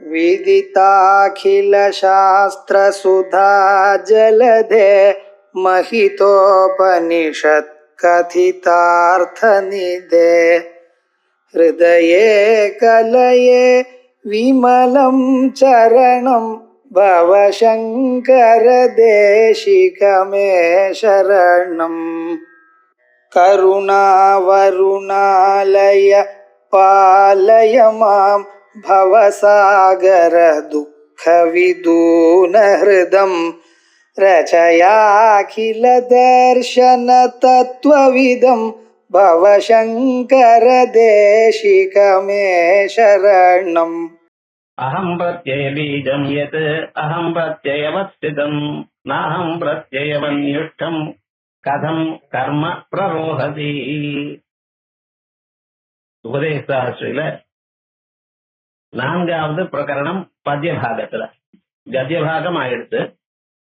विदिताखिलशास्त्रसुधा जलधे महितोपनिषत् कथितार्थनिधे हृदये कलये विमलं चरणं भवशङ्कर देशिकमे शरणम् करुणावरुणालय पालय मां भवसागर दुःखविदूनहृदं रचयाखिल दर्शन तत्त्वविदं भवशङ्कर देशिकमे शरणम् अहं प्रत्यय बीजं यत् अहं प्रत्ययवस्थितं नाहं प्रत्ययवन्युष्ठं कथं कर्म प्ररोहति. உபதேசாஸ்திரியில 4வது பிரகரணம் பத்யபாகத்துல. கத்யபாகம் ஆயிடுத்து,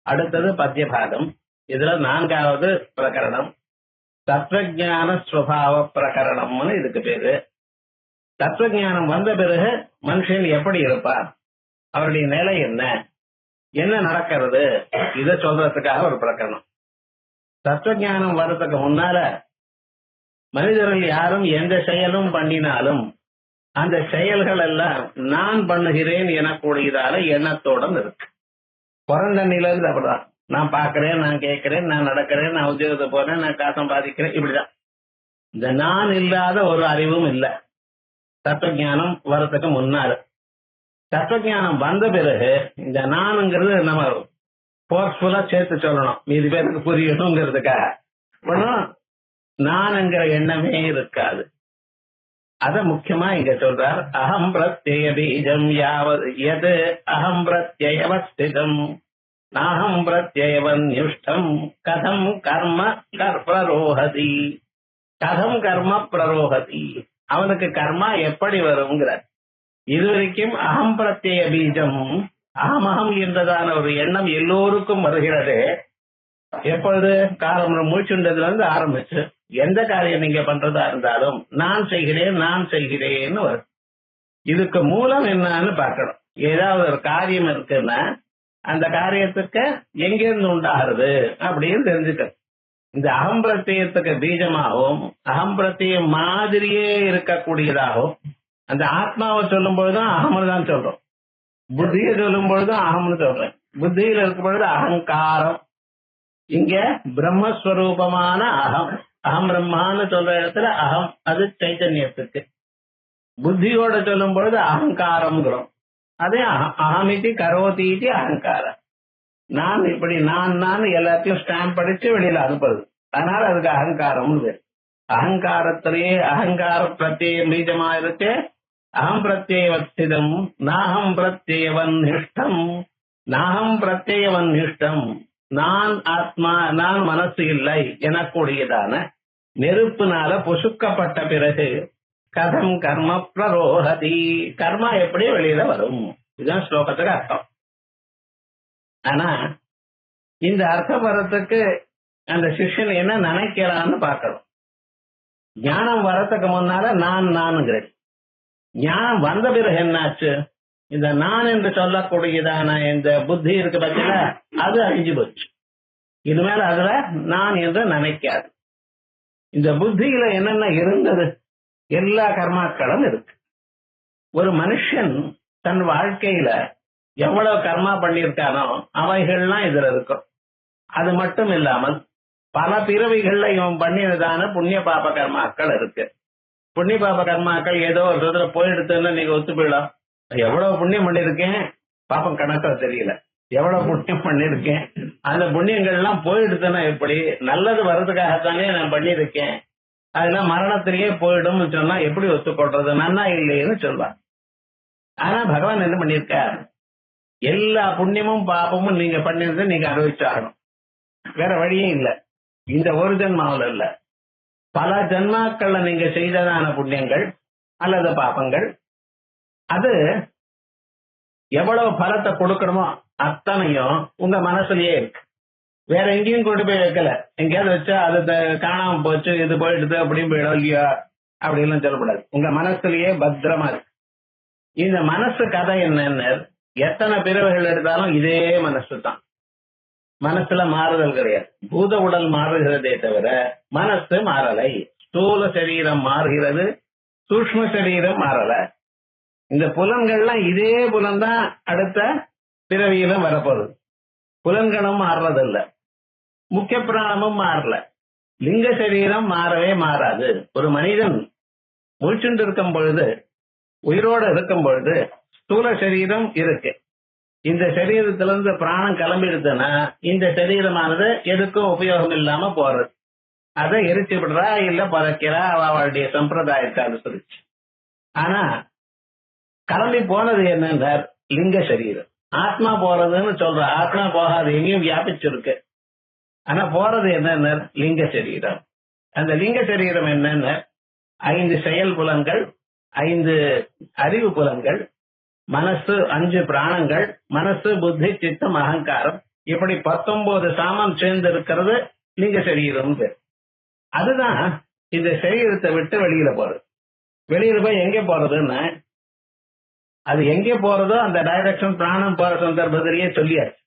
அடுத்தது பத்யபாகம். இதுல 4வது பிரகரணம் தத்துவஞான ஸ்வபாவ பிரகரணம்னு இதுக்கு பேரு. தத்துவஞானம் வந்த பிறகு மனுஷன் எப்படி இருப்பார், அவருடைய நிலை என்ன, என்ன நடக்கிறது, இதை சொல்றதுக்காக ஒரு பிரகரணம். தத்துவஞானம் வர்றதுக்கு முன்னால மனிதர்கள் யாரும் எந்த செயலும் பண்ணினாலும் அந்த செயல்கள் எல்லாம் நான் பண்ணுகிறேன் எனக்கூடியதால எண்ணத்தோட இருக்கு. பிறந்த நிலையில அப்படிதான். நான் பாக்குறேன், நான் கேட்கிறேன், நான் நடக்கிறேன், நான் உத்தியோகத்தை போறேன், நான் காசு சம்பாதிக்கிறேன், இப்படிதான். இந்த நான் இல்லாத ஒரு அறிவும் இல்லை தத்துவஞானம் வர்றதுக்கு முன்னால. தத்துவஞானம் வந்த பிறகு இந்த நானுங்கிறது நம்ம போர்ஸ்ஃபுல்லா சேர்த்து சொல்லணும், மீதி பேருக்கு புரியணுங்கிறதுக்காக. நான்ங்கிற எண்ணமே இருக்காது. அத முக்கியமா இங்க சொல்றார். அகம் பிரத்யய பீஜம் யாவது எது அகம் பிரத்யயவஸ்திதம் நாகம் பிரத்யயவன்யுஷ்டம் கதம் கர்ம பிரரோஹதி. கதம் கர்ம பிரரோஹதி, அவனுக்கு கர்மா எப்படி வருங்கிறார். இதுவரைக்கும் அகம் பிரத்யய பீஜம் அகமகம் என்றதான ஒரு எண்ணம் எல்லோருக்கும் வருகிறது. எப்பொழுது காலம் மூச்சுண்டதுல இருந்து ஆரம்பிச்சு எந்த காரியம் நீங்க பண்றதா இருந்தாலும் நான் செய்கிறேன் நான் செய்கிறேன்னு வரும். இதுக்கு மூலம் என்னன்னு பார்க்கணும். ஏதாவது ஒரு காரியம் இருக்குன்னா அந்த காரியத்துக்கு எங்கிருந்து உண்டாகிறது அப்படின்னு தெரிஞ்சுக்கணும். இந்த அகம்பிரத்தியத்துக்கு பீஜமாகவும் அகம்பிரத்தியம் மாதிரியே இருக்கக்கூடியதாகவும் அந்த ஆத்மாவை சொல்லும் பொழுதும் அகம்னு தான் சொல்றோம், புத்தியை சொல்லும் பொழுதும் அகம்னு சொல்றேன். புத்தியில இருக்கும் பொழுது அகங்காரம், இங்க பிரம்மஸ்வரூபமான அகம். அகம் பிரம்மான்னு சொல்ற இடத்துல அகம் அது சைத்தன்யத்துக்கு. புத்தியோட சொல்லும் பொழுது அகங்காரம்ங்கிறோம். அதே அகமிதி கரோதீதி அகங்காரம். நான் இப்படி நான் எல்லாத்தையும் ஸ்டாம்ப் அடிச்சு வெளியில அனுப்புறது, அதனால அதுக்கு அகங்காரம். அகங்காரத்திலேயே அகங்கார பிரத்யேகம் பீஜமா இருக்கு. அகம் பிரத்யேவஸ்திதம் நாகம் பிரத்யேவன்னிஷ்டம். நாகம் பிரத்யேவன்னிஷ்டம், நான் ஆத்மா, நான் மனசு இல்லை எனக்கூடியதான நெருப்புனால பொசுக்கப்பட்ட பிறகு கதம் கர்ம பிரரோஹதி, கர்மா எப்படி வெளியில வரும், இதுதான் ஸ்லோகத்துக்கு அர்த்தம். ஆனா இந்த அர்த்தம் வர்றதுக்கு அந்த சிஷ்யன் என்ன நினைக்கிறான்னு பார்க்கணும். ஞானம் வரத்துக்கு முன்னால நான்கிறேன். ஞானம் வந்த பிறகு என்னாச்சு, இந்த நான் என்று சொல்லக்கூடியதான இந்த புத்தி இருக்கு பட்சத்துல அது அழிஞ்சு போச்சு. இனிமேல அதுல நான் என்று நினைக்காது. இந்த புத்தியில என்னென்ன இருந்தது, எல்லா கர்மாக்களும் இருக்கு. ஒரு மனுஷன் தன் வாழ்க்கையில எவ்வளவு கர்மா பண்ணியிருக்கானோ அவைகள்லாம் இதுல இருக்கும். அது மட்டும் இல்லாமல் பல பிறவிகள்ல இவன் பண்ணினதான புண்ணிய பாப கர்மாக்கள் இருக்கு. புண்ணிய பாப கர்மாக்கள் ஏதோ ஒரு இடத்துல போயிடுத்துன்னு நீங்க ஒத்து போயிடும். எவ்வளவு புண்ணியம் பண்ணிருக்கேன், பாப்பம் கணக்கா தெரியல, எவ்வளவு புண்ணியம் பண்ணிருக்கேன், அந்த புண்ணியங்கள் எல்லாம் போயிடுதுன்னா எப்படி, நல்லது வர்றதுக்காகத்தானே நான் பண்ணிருக்கேன், அதெல்லாம் மரணத்திலேயே போயிடும்னு சொன்னா எப்படி ஒத்துக்கொள்றது, நன்னா இல்லைன்னு சொல்லுவாங்க. ஆனா பகவான் என்ன பண்ணிருக்கார், எல்லா புண்ணியமும் பாப்பமும் நீங்க பண்ணிருந்த நீங்க அனுபவிச்சாகணும், வேற வழியே இல்ல. இந்த ஒரு ஜென்மாவில் இல்ல, பல ஜென்மாக்கள்ல நீங்க செய்ததான புண்ணியங்கள் அல்லது பாப்பங்கள் அது எவ்வளவு பலத்தை கொடுக்கணுமோ அத்தனையும் உங்க மனசுலயே இருக்கு. வேற எங்கேயும் கொண்டு போய் வைக்கல. எங்கேயாவது வச்சா அது காணாம போச்சு, இது போயிடுது அப்படின்னு போயிடும் இல்லையா அப்படின்லாம் சொல்லக்கூடாது. உங்க மனசுலயே பத்திரமா இருக்கு. இந்த மனசு கதை என்னன்னு, எத்தனை பிறவைகள் எடுத்தாலும் இதே மனசு தான். மனசுல மாறுதல் கிடையாது. பூத உடல் மாறுகிறதே தவிர மனசு மாறலை. ஸ்தூல சரீரம் மாறுகிறது, சூக்ஷ்ம சரீரம் மாறல. இந்த புலன்கள்லாம் இதே புலன் தான் அடுத்த பிறவியிலும் வரப்போகுது. புலன்களும் மாறுறதில்ல, முக்கிய பிராணமும் மாறல, லிங்க சரீரம் மாறவே மாறாது. ஒரு மனிதன் முழிச்சுட்டு இருக்கும் பொழுது, உயிரோடு இருக்கும் பொழுது ஸ்தூல சரீரம் இருக்கு. இந்த சரீரத்திலிருந்து பிராணம் கிளம்பிடுதுன்னா இந்த சரீரமானது எதுக்கும் உபயோகம் இல்லாம போறது. அதை எரிச்சு விடுறா, இல்ல பறக்கிறா, அவளுடைய சம்பிரதாயத்தை அனுசரிச்சு. ஆனா கிளம்பி போனது என்னன்னா லிங்க சரீரம். ஆத்மா போறதுன்னு சொல்ற, ஆத்மா போகாது, எங்கேயும் வியாபிச்சிருக்கு. ஆனா போறது என்னன்னா லிங்க சரீரம். அந்த லிங்க சரீரம் என்னன்னு 5 செயல் புலன்கள், 5 அறிவு புலன்கள், மனசு, 5 பிராணங்கள், மனசு, புத்தி, சித்தம், அகங்காரம், இப்படி 19 சாமம் சேர்ந்து இருக்கிறது லிங்க சரீரம். அதுதான் இந்த சரீரத்தை விட்டு வெளியில போறது. வெளியில போய் எங்க போறதுன்னு, அது எங்கே போறதோ அந்த டைரக்ஷன் பிராணம் போற சந்தர்ப்பத்திலேயே சொல்லியாச்சு.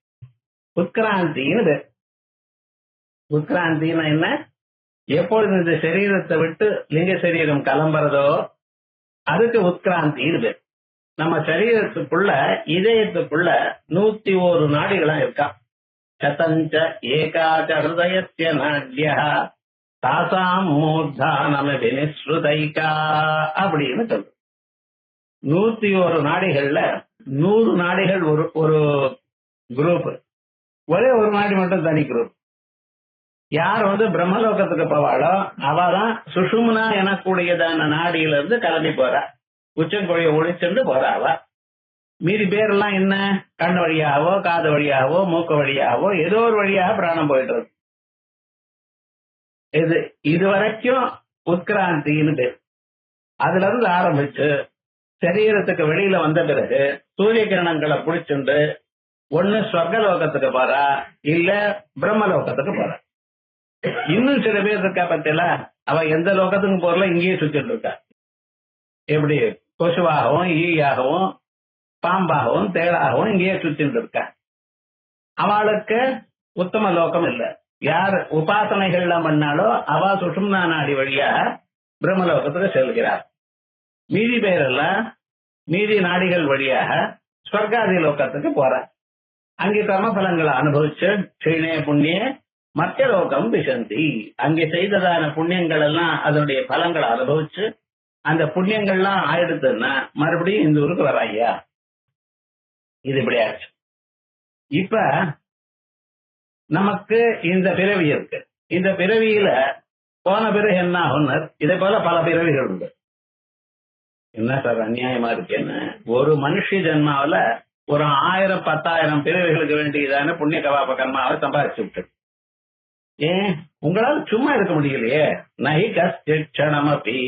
உட்கிராந்தின்னு பேர். உட்கிராந்தின்னா என்ன? எப்பொழுது இந்த சரீரத்தை விட்டு லிங்க சரீரம் கிளம்புறதோ அதுக்கு உட்கிராந்தின்னு பேர். நம்ம சரீரத்துக்குள்ள, இதயத்துக்குள்ள 101 நாடிகளாம் இருக்கா. சதஞ்ச ஏகாச்ச ஹிருதயஸ்ய நாட்யா தாசாம் மூர்தானம் வினிஸ்ருதைகா அப்படின்னு சொல்றோம். 101 நாடிகள்ல 100 நாடிகள் ஒரு குரூப், ஒரே ஒரு நாடி மட்டும் தனி குரூப். யார் பிரம்மலோகத்துக்கு போவாளோ அவதான் சுஷும்னா எனக்கூடியதான நாடியில இருந்து கிளம்பி போறா. உச்சங்கொழிய ஒழிச்சுட்டு போறாவா. மீதி பேரெல்லாம் என்ன, கண் வழியாவோ, காது வழியாவோ, மூக்கு வழியாவோ, ஏதோ ஒரு வழியாக பிராணம் போயிட்டு இருக்கு. இது வரைக்கும் உட்கிராந்தின்னு பேர். அதுல இருந்து ஆரம்பிச்சு சரீரத்துக்கு வெளியில வந்த பிறகு சூரிய கிரணங்களை புடிச்சுண்டு ஒண்ணு ஸ்வர்கலோகத்துக்கு போறா, இல்ல பிரம்மலோகத்துக்கு போறா. இன்னும் சில பேர் இருக்கா பத்தில, அவ எந்த லோகத்துக்கும் போறல, இங்கேயே சுத்திட்டு இருக்கா. எப்படி கொசுவாகவும், ஈயாகவும், பாம்பாகவும், தேடாகவும் இங்கேயே சுத்திட்டு இருக்கா. அவளுக்கு உத்தம லோகம் இல்ல. யார் உபாசனைகள்லாம் பண்ணாலோ அவ சுஷும்னா நாடி வழியாக பிரம்மலோகத்துக்கு செல்கிறார். மீதி பேரெல்லாம் மீதி நாடிகள் வழியாக ஸ்வர்காதி லோகத்துக்கு போற. அங்கே கர்மபலங்களை அனுபவிச்சு க்ஷீணே புண்ணிய மத்திய லோகம் விசந்தி. அங்கே செய்ததான புண்ணியங்கள் எல்லாம் அதனுடைய பலங்களை அனுபவிச்சு அந்த புண்ணியங்கள்லாம் ஆயிடுதுன்னா மறுபடியும் இந்த ஊருக்கு வராய்யா. இது இப்படி ஆச்சு. இப்ப நமக்கு இந்த பிறவி இருக்கு. இந்த பிறவியில போன பிறகு என்ன ஆகும்? இதே போல பல பிறவிகள் உண்டு. என்ன சார் அநியாயமா இருக்குன்னு, ஒரு மனுஷ ஜென்மாவில ஒரு 1000 10,000 பிறவிகளுக்கு வேண்டியதான புண்ணிய கவாப கர்மாவை சம்பாதிச்சு விட்டு, ஏன் உங்களால சும்மா இருக்க முடியலையே? நஹி கஷ்டமபி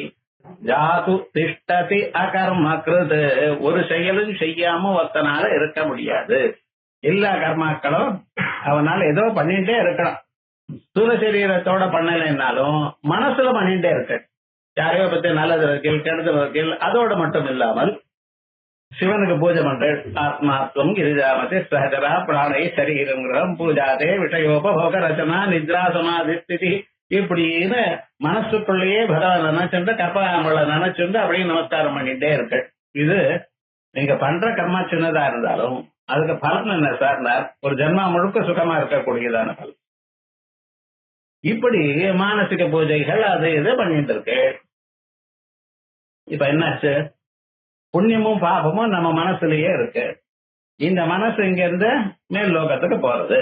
ஜாது திஷ்டதி அகர்மக்ருத். ஒரு செயலும் செய்யாம ஒருத்தனால இருக்க முடியாது. எல்லா கர்மாக்களும் அவனால ஏதோ பண்ணிட்டே இருக்கணும். ஸ்தூல சரீரத்தோட பண்ணலைன்னாலும் மனசுல பண்ணிட்டே இருக்க. யாரையோ பத்தி நல்லது இருக்கல், கெடுதல் இருக்கல், அதோட மட்டும் இல்லாமல் சிவனுக்கு பூஜை பண்ற, ஆத்மாத்வம் கிரிஜாமதி சகஜரா பிராணை சரீரம் பூஜாதே விஷயோபோக ரச்சனா நித்ரா சமாதி ஸ்திதி இப்படின்னு மனசுக்குள்ளேயே பகவான் நினைச்சுண்டு கற்பகாமலை நினைச்சுண்டு அப்படியே நமஸ்காரம் பண்ணிட்டே இருக்க. இது நீங்க பண்ற கர்மா சின்னதா இருந்தாலும் அதுக்கு பலன் என்ன சார்? ஒரு ஜென்மா முழுக்க சுகமா இருக்கக்கூடியதான பலன். இப்படி மானசிக பூஜைகள் அது இது பண்ணிட்டு இருக்கு. இப்ப என்னாச்சு? புண்ணியமும் பாபமும் நம்ம மனசுலயே இருக்கு. இந்த மனசு இங்க இருந்து மேல் லோகத்துக்கு போறது.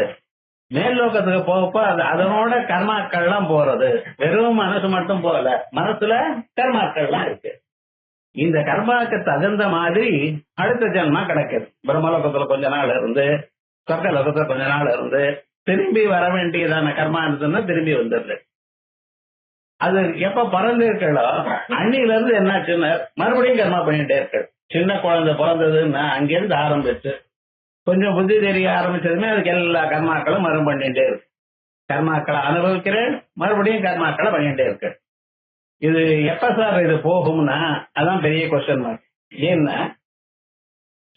மேல் லோகத்துக்கு போகப்போ அது அதனோட கர்மாக்கள்லாம் போறது. வெறும் மனசு மட்டும் போகல, மனசுல கர்மாக்கள்லாம் இருக்கு. இந்த கர்மாக்கு தகுந்த மாதிரி அடுத்த ஜென்மா கிடைக்குது. பிரம்மலோகத்துல கொஞ்ச நாள் இருந்து, சொர்க்க லோகத்துல கொஞ்ச நாள் இருந்து, திரும்பி வர வேண்டியதான கர்மா இருந்துன்னா திரும்பி வந்துடுது. அது எப்ப பிறந்து இருக்கோ அன்னில இருந்து என்னாச்சுன்னு மறுபடியும் கர்மா பண்ணிட்டே இருக்கு. சின்ன குழந்தை பிறந்ததுன்னா அங்கிருந்து ஆரம்பிச்சு கொஞ்சம் புத்தி தெரிய ஆரம்பிச்சதுமே அதுக்கு எல்லா கர்மாக்களும் மறுபடியும் பண்ணிட்டே இருக்கு. கர்மாக்களை அனுபவிக்கிறேன், மறுபடியும் கர்மாக்களை பண்ணிட்டே இருக்கு. இது எப்ப சார் இது போகும்னா அதான் பெரிய கொஸ்டின் மார்க். ஏன்னா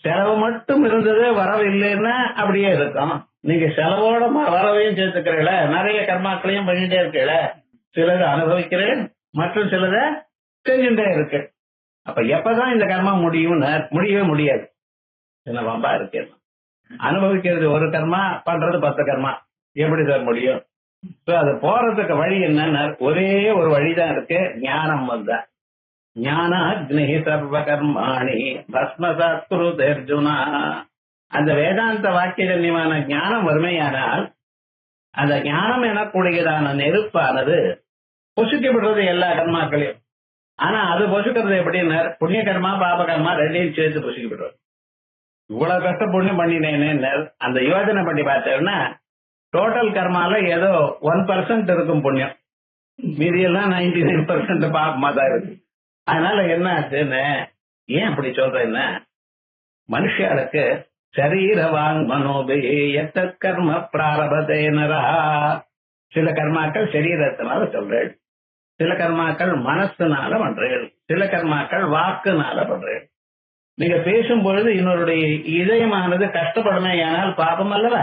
செலவு மட்டும் இருந்தது வரவு இல்லைன்னா அப்படியே இருக்கும். நீங்க செலவோட வரவையும் சேர்த்துக்கிறீங்கள, நிறைய கர்மாக்களையும் பண்ணிட்டே இருக்கீங்கள, சிலது அனுபவிக்கிறேன் மற்றும் சிலதை செஞ்சுட்டே இருக்கு. அப்ப எப்பதான் இந்த கர்மா முடியவே முடியாது. என்ன வம்பா இருக்கு, அனுபவிக்கிறது ஒரு கர்மா, பண்றது 10 கர்மா, எப்படி சார் முடியும்? அது போறதுக்கு வழி என்னன்னா ஒரே ஒரு வழிதான் இருக்கு, ஞானம் வந்தா. ஞானாக்னி சர்வ கர்மாணி பஸ்மசாத் குருதே அர்ஜுனா. அந்த வேதாந்த வாக்கியஜன்யமான ஞானம் வறுமையானால் அந்த ஞானம் எனக்கூடியதான நெருப்பானது பொசுக்கப்படுறது எல்லா கர்மாக்களையும். ஆனா அது பொசுக்கிறது எப்படின்னா புண்ணிய கர்மா பாப கர்மா ரெண்டையும் சேர்த்து பொசுக்கப்படுறது. இவ்வளவு கஷ்ட புண்ணியம் பண்ணினேன்னு அந்த யோஜனை பண்ணி பார்த்தேன்னா டோட்டல் கர்மால ஏதோ 1% இருக்கும் புண்ணியம், மீதியெல்லாம் 99% பாபமா தான் இருக்கு. அதனால என்ன ஆச்சுன்னு ஏன் அப்படி சொல்றேன்னா, மனுஷாளுக்கு சரீர வாங் மனோபேயத்த கர்ம பிராரபதேனரா. சில கர்மாக்கள் சரீரத்தினால சொல்றேன், சில கர்மாக்கள் மனசுனால பண்றேன், சில கர்மாக்கள் வாக்குனால பண்றேன். நீங்க பேசும்பொழுது இன்னொருடைய இதயமானது கஷ்டப்படுமே, ஆனால் பாபம் அல்லவா?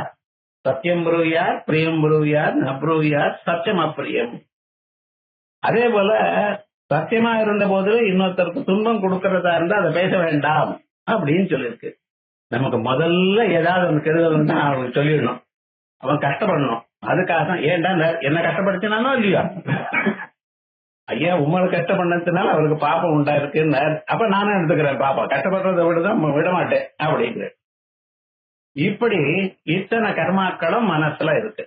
சத்தியம் புருவியார் பிரியம் புருவியார் நப்ரூவியார் சத்தியம் அப்பிரியம். அதே போல சத்தியமா இருந்த போதிலும் இன்னொருத்தருக்கு துன்பம் கொடுக்கறதா இருந்தா அதை பேச வேண்டாம் அப்படின்னு சொல்லியிருக்கு. நமக்கு முதல்ல ஏதாவது ஒன்று கெடுதல் தான் அவனுக்கு சொல்லிடணும், அவன் கஷ்டப்படணும். அதுக்காக தான் ஏன்டா என்ன கஷ்டப்படுத்தினானோ இல்லையா, ஐயா உங்களை கஷ்டப்பண்ணதுனால அவருக்கு பாப்பம் உண்டா இருக்குன்னு, அப்ப நானும் எடுத்துக்கிறேன் பாப்பா, கஷ்டப்படுறதை விடதான் விட மாட்டேன் அப்படிங்கிற. இப்படி இத்தனை கர்மாக்களும் மனசுல இருக்கு.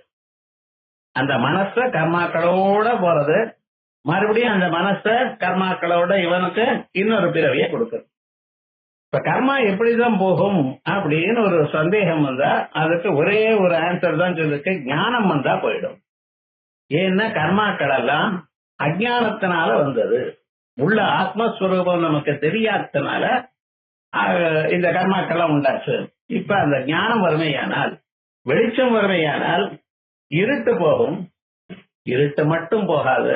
அந்த மனச கர்மாக்களோட போறது, மறுபடியும் அந்த மனச கர்மாக்களோட இவனுக்கு இன்னொரு பிறவியை கொடுக்குது. இப்ப கர்மா எப்படிதான் போகும் அப்படின்னு ஒரு சந்தேகம் வந்தா அதுக்கு ஒரே ஒரு ஆன்சர் தான் சொல்லிருக்கு, ஞானம் வந்தா போயிடும். ஏன்னா கர்மாக்கள் எல்லாம் அஜானத்தினால வந்தது, உள்ள ஆத்மஸ்வரூபம் நமக்கு தெரியாததுனால இந்த கர்மாக்கள்லாம் உண்டாச்சு. இப்ப அந்த ஞானம் வறுமையானால், வெளிச்சம் வறுமையானால் இருட்டு போகும். இருட்டு மட்டும் போகாது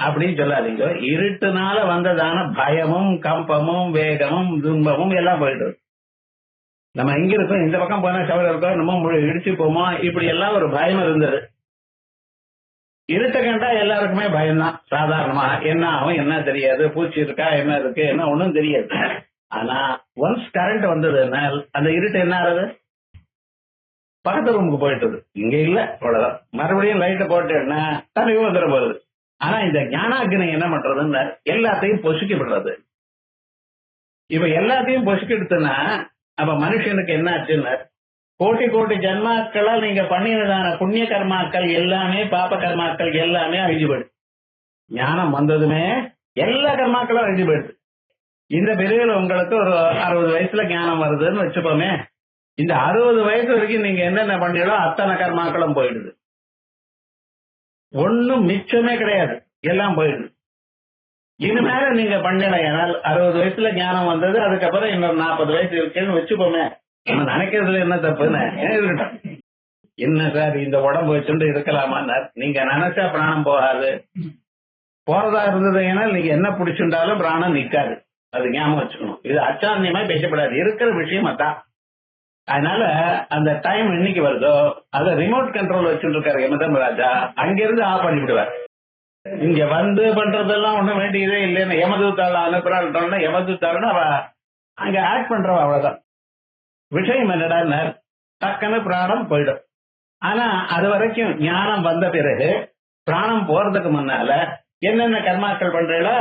அப்படின்னு சொல்லாதீங்க, இருட்டுனால வந்ததான பயமும் கம்பமும் வேகமும் துன்பமும் எல்லாம் போயிடுது. நம்ம எங்க இருக்கோம், இந்த பக்கம் போனா சவரம் இருக்கோம், நம்ம இடிச்சு போமோ, இப்படி எல்லாம் ஒரு பயம் இருந்தது. இருட்ட கண்டா எல்லாருக்குமே பயம்தான் சாதாரணமா. என்ன ஆகும் என்ன தெரியாது, பூச்சி இருக்கா என்ன இருக்கு என்ன ஒண்ணும் தெரியாது. ஆனா ஒன்ஸ் கரண்ட் வந்ததுன்னா அந்த இருட்டு என்ன ஆகுது, பக்கத்து ரூமுக்கு போயிட்டு இங்க இல்ல அவ்வளவுதான், மறுபடியும் லைட்டை போட்டேன்னா தலைவு வந்துட போகுது. ஆனா இந்த ஞானாக்னி என்ன பண்றதுன்னு எல்லாத்தையும் பொசுக்கிவிடுறது. இப்ப எல்லாத்தையும் பொசுக்கிடுத்துனா அப்ப மனுஷனுக்கு என்ன ஆச்சுன்னு, கோட்டி கோட்டி ஜன்மாக்களால் நீங்க பண்ணினதான புண்ணிய கர்மாக்கள் எல்லாமே பாப கர்மாக்கள் எல்லாமே அழிஞ்சு போயிடுது. ஞானம் வந்ததுமே எல்லா கர்மாக்களும் அழிஞ்சு போயிடுது. இந்த பிரிவில் உங்களுக்கு ஒரு 60 வயசுல ஞானம் வருதுன்னு வச்சுப்போமே, இந்த 60 வயசு வரைக்கும் நீங்க என்னென்ன பண்ணீங்களோ அத்தனை கர்மாக்களும் போயிடுது. ஒன்னும் மிச்சமே கிடையாது, எல்லாம் போயிடுது. இனிமேல நீங்க பண்ணலையானால் 60 வயசுல ஞானம் வந்தது, அதுக்கப்புறம் இன்னொரு 40 வயசு இருக்குன்னு வச்சுப்போமே, நம்ம நினைக்கிறதுல என்ன தப்புன்னு இருக்கட்டும். என்ன சார் இந்த உடம்பு வச்சுட்டு இருக்கலாமா? நீங்க நினைச்சா பிராணம் போகாது. போறதா இருந்தது ஏன்னா நீங்க என்ன பிடிச்சிருந்தாலும் பிராணம் நிக்காது, அது ஞாபகம் வச்சுக்கணும். இது அச்சாந்தியமா பேசப்படாது, இருக்கிற விஷயம் அதான். அதனால அந்த டைம் என்னைக்கு வருதோ அதை ரிமோட் கண்ட்ரோல் வச்சுட்டு இருக்காரு யமதர்மராஜா, அங்கிருந்து ஆஃப் பண்ணிவிடுவார். இங்க வந்து பண்றதெல்லாம் ஒண்ணும் வேண்டியதே இல்லைன்னு யமதூத்தாள் அனுப்புறாள், யமதூத்தாள்னு அவ அங்க ஆட் பண்றவ, அவ்வளவுதான். விஷயம் என்னடா, டக்குன்னு பிராணம் போயிடும். ஆனா அது வரைக்கும் ஞானம் வந்த பிறகு பிராணம் போறதுக்கு முன்னால என்னென்ன கர்மாக்கள் பண்றீங்களோ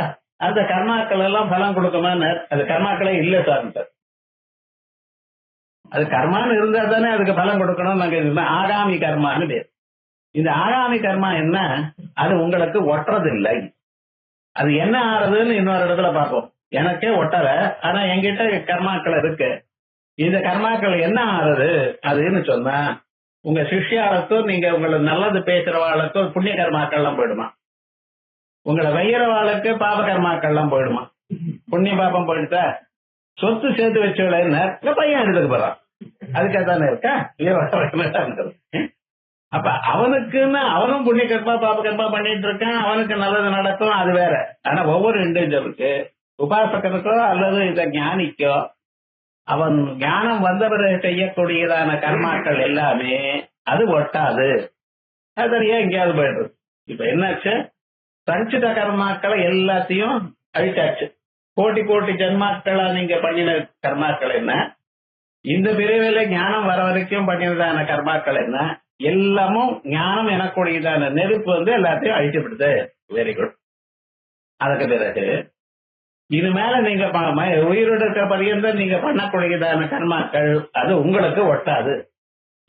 அந்த கர்மாக்கள் எல்லாம் பலம் கொடுக்குமான்னு, அது கர்மாக்களே இல்ல சார். அது கர்மான்னு இருந்தா தானே அதுக்கு பலம் கொடுக்கணும். நாங்க ஆகாமி கர்மான்னு பேர். இந்த ஆகாமி கர்மா என்ன, அது உங்களுக்கு ஒட்டுறது இல்லை. அது என்ன ஆறுதுன்னு இன்னொரு இடத்துல பார்ப்போம். எனக்கே ஒட்டல, ஆனா என்கிட்ட கர்மாக்கள் இருக்கு. இந்த கர்மாக்கள் என்ன ஆறுது அதுன்னு சொன்னா, உங்க சிஷ்யாளுக்கும் நீங்க உங்களை நல்லது பேசுறவாளுக்கும் புண்ணிய கர்மாக்கள்லாம் போயிடுமா, உங்களை வைக்கிறவாளுக்கு பாப கர்மாக்கள்லாம் போயிடுமா. புண்ணிய பாபம் போயிடுச்சா, சொத்து சேர்த்து வச்சுள்ள பையன் எடுத்துக்கு போறான், அதுக்காக தானே இருக்கா. அப்ப அவனுக்குன்னு அவனும் புண்ணிய கர்மா பாப கர்மா பண்ணிட்டு இருக்கான், அவனுக்கு நல்லது நடக்கும், அது வேற. ஆனா ஒவ்வொரு இண்டிவிஜுவலுக்கு உபாசகனுக்கோ அல்லது இந்த ஞானிக்கோ அவன் ஞானம் வந்தவரை செய்யக்கூடியதான கர்மாக்கள் எல்லாமே அது ஒட்டாது. அது ஏன் எங்கேயாவது போயிடுறது. இப்ப என்னாச்சு, சஞ்சித கர்மாக்களை எல்லாத்தையும் அழிச்சாச்சு. கோட்டி கோட்டி ஜன்மாக்களா நீங்க பண்ணின கர்மாக்கள் என்ன, இந்த பிரிவில ஞானம் வர வரைக்கும் பண்ணினதான கர்மாக்கள் என்ன, எல்லாமும் ஞானம் எனக்கூடியதான நெருப்பு எல்லாத்தையும் அழிச்சுப்படுது. Very good. அதுக்கு பிறகு இது மேல நீங்க உயிரிழக்க பரியந்தம் நீங்க பண்ணக்கூடியதான கர்மாக்கள் அது உங்களுக்கு ஒட்டாது.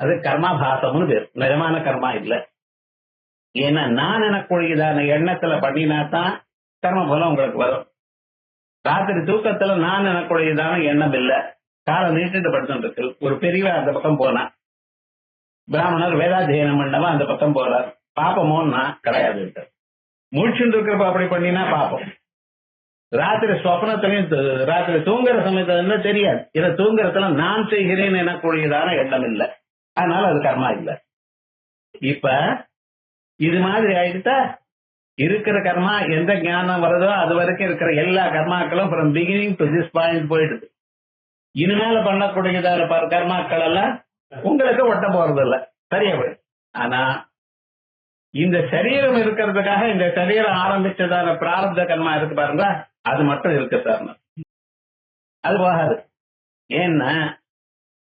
அது கர்மாபாசம்னு பேர், நிஜமான கர்மா இல்ல. ஏன்னா நான் எனக்கூடியதான எண்ணத்துல பண்ணினா தான் கர்ம பலம் உங்களுக்கு வரும். ராத்திரி தூக்கத்துல நான் எனக்கூடியதான எண்ணம் இல்ல, காலம் நீட்டிட்டு படுத்துட்டு இருக்கு. ஒரு பெரியவ அந்த பக்கம் போனா, பிராமணர் வேதாத்தியனம் பண்ணவா அந்த பக்கம் போறார், பாப்பமோன்னா கிடையாது. முடிச்சுட்டு இருக்கிறப்ப அப்படி பண்ணினா பாப்போம். ராத்திரி சொப்னத்திலையும் ராத்திரி தூங்குற சமயத்துல தெரியாது. இதை தூங்குறதுல நான் செய்கிறேன் எனக்கூடியதான எண்ணம் இல்லை, அதனால அது கர்மா இல்லை. இப்ப இது மாதிரி ஆயிடுதா, இருக்கிற கர்மா எந்த ஞானம் வருதோ அது வரைக்கும் இருக்கிற எல்லா கர்மாக்களும் from beginning to this point போயிடுது. இனிமேல பண்ணக்கூடியதான கர்மாக்கள் எல்லாம் உங்களுக்கு ஒட்ட போறது இல்லை, சரியா போயிடுது. ஆனா இந்த சரீரம் இருக்கிறதுக்காக இந்த சரீரம் ஆரம்பிச்சதான பிராரப்த கர்மா இருக்கு பாருங்க, அது மட்டும் இருக்கு சார், அது போகாது. ஏன்னா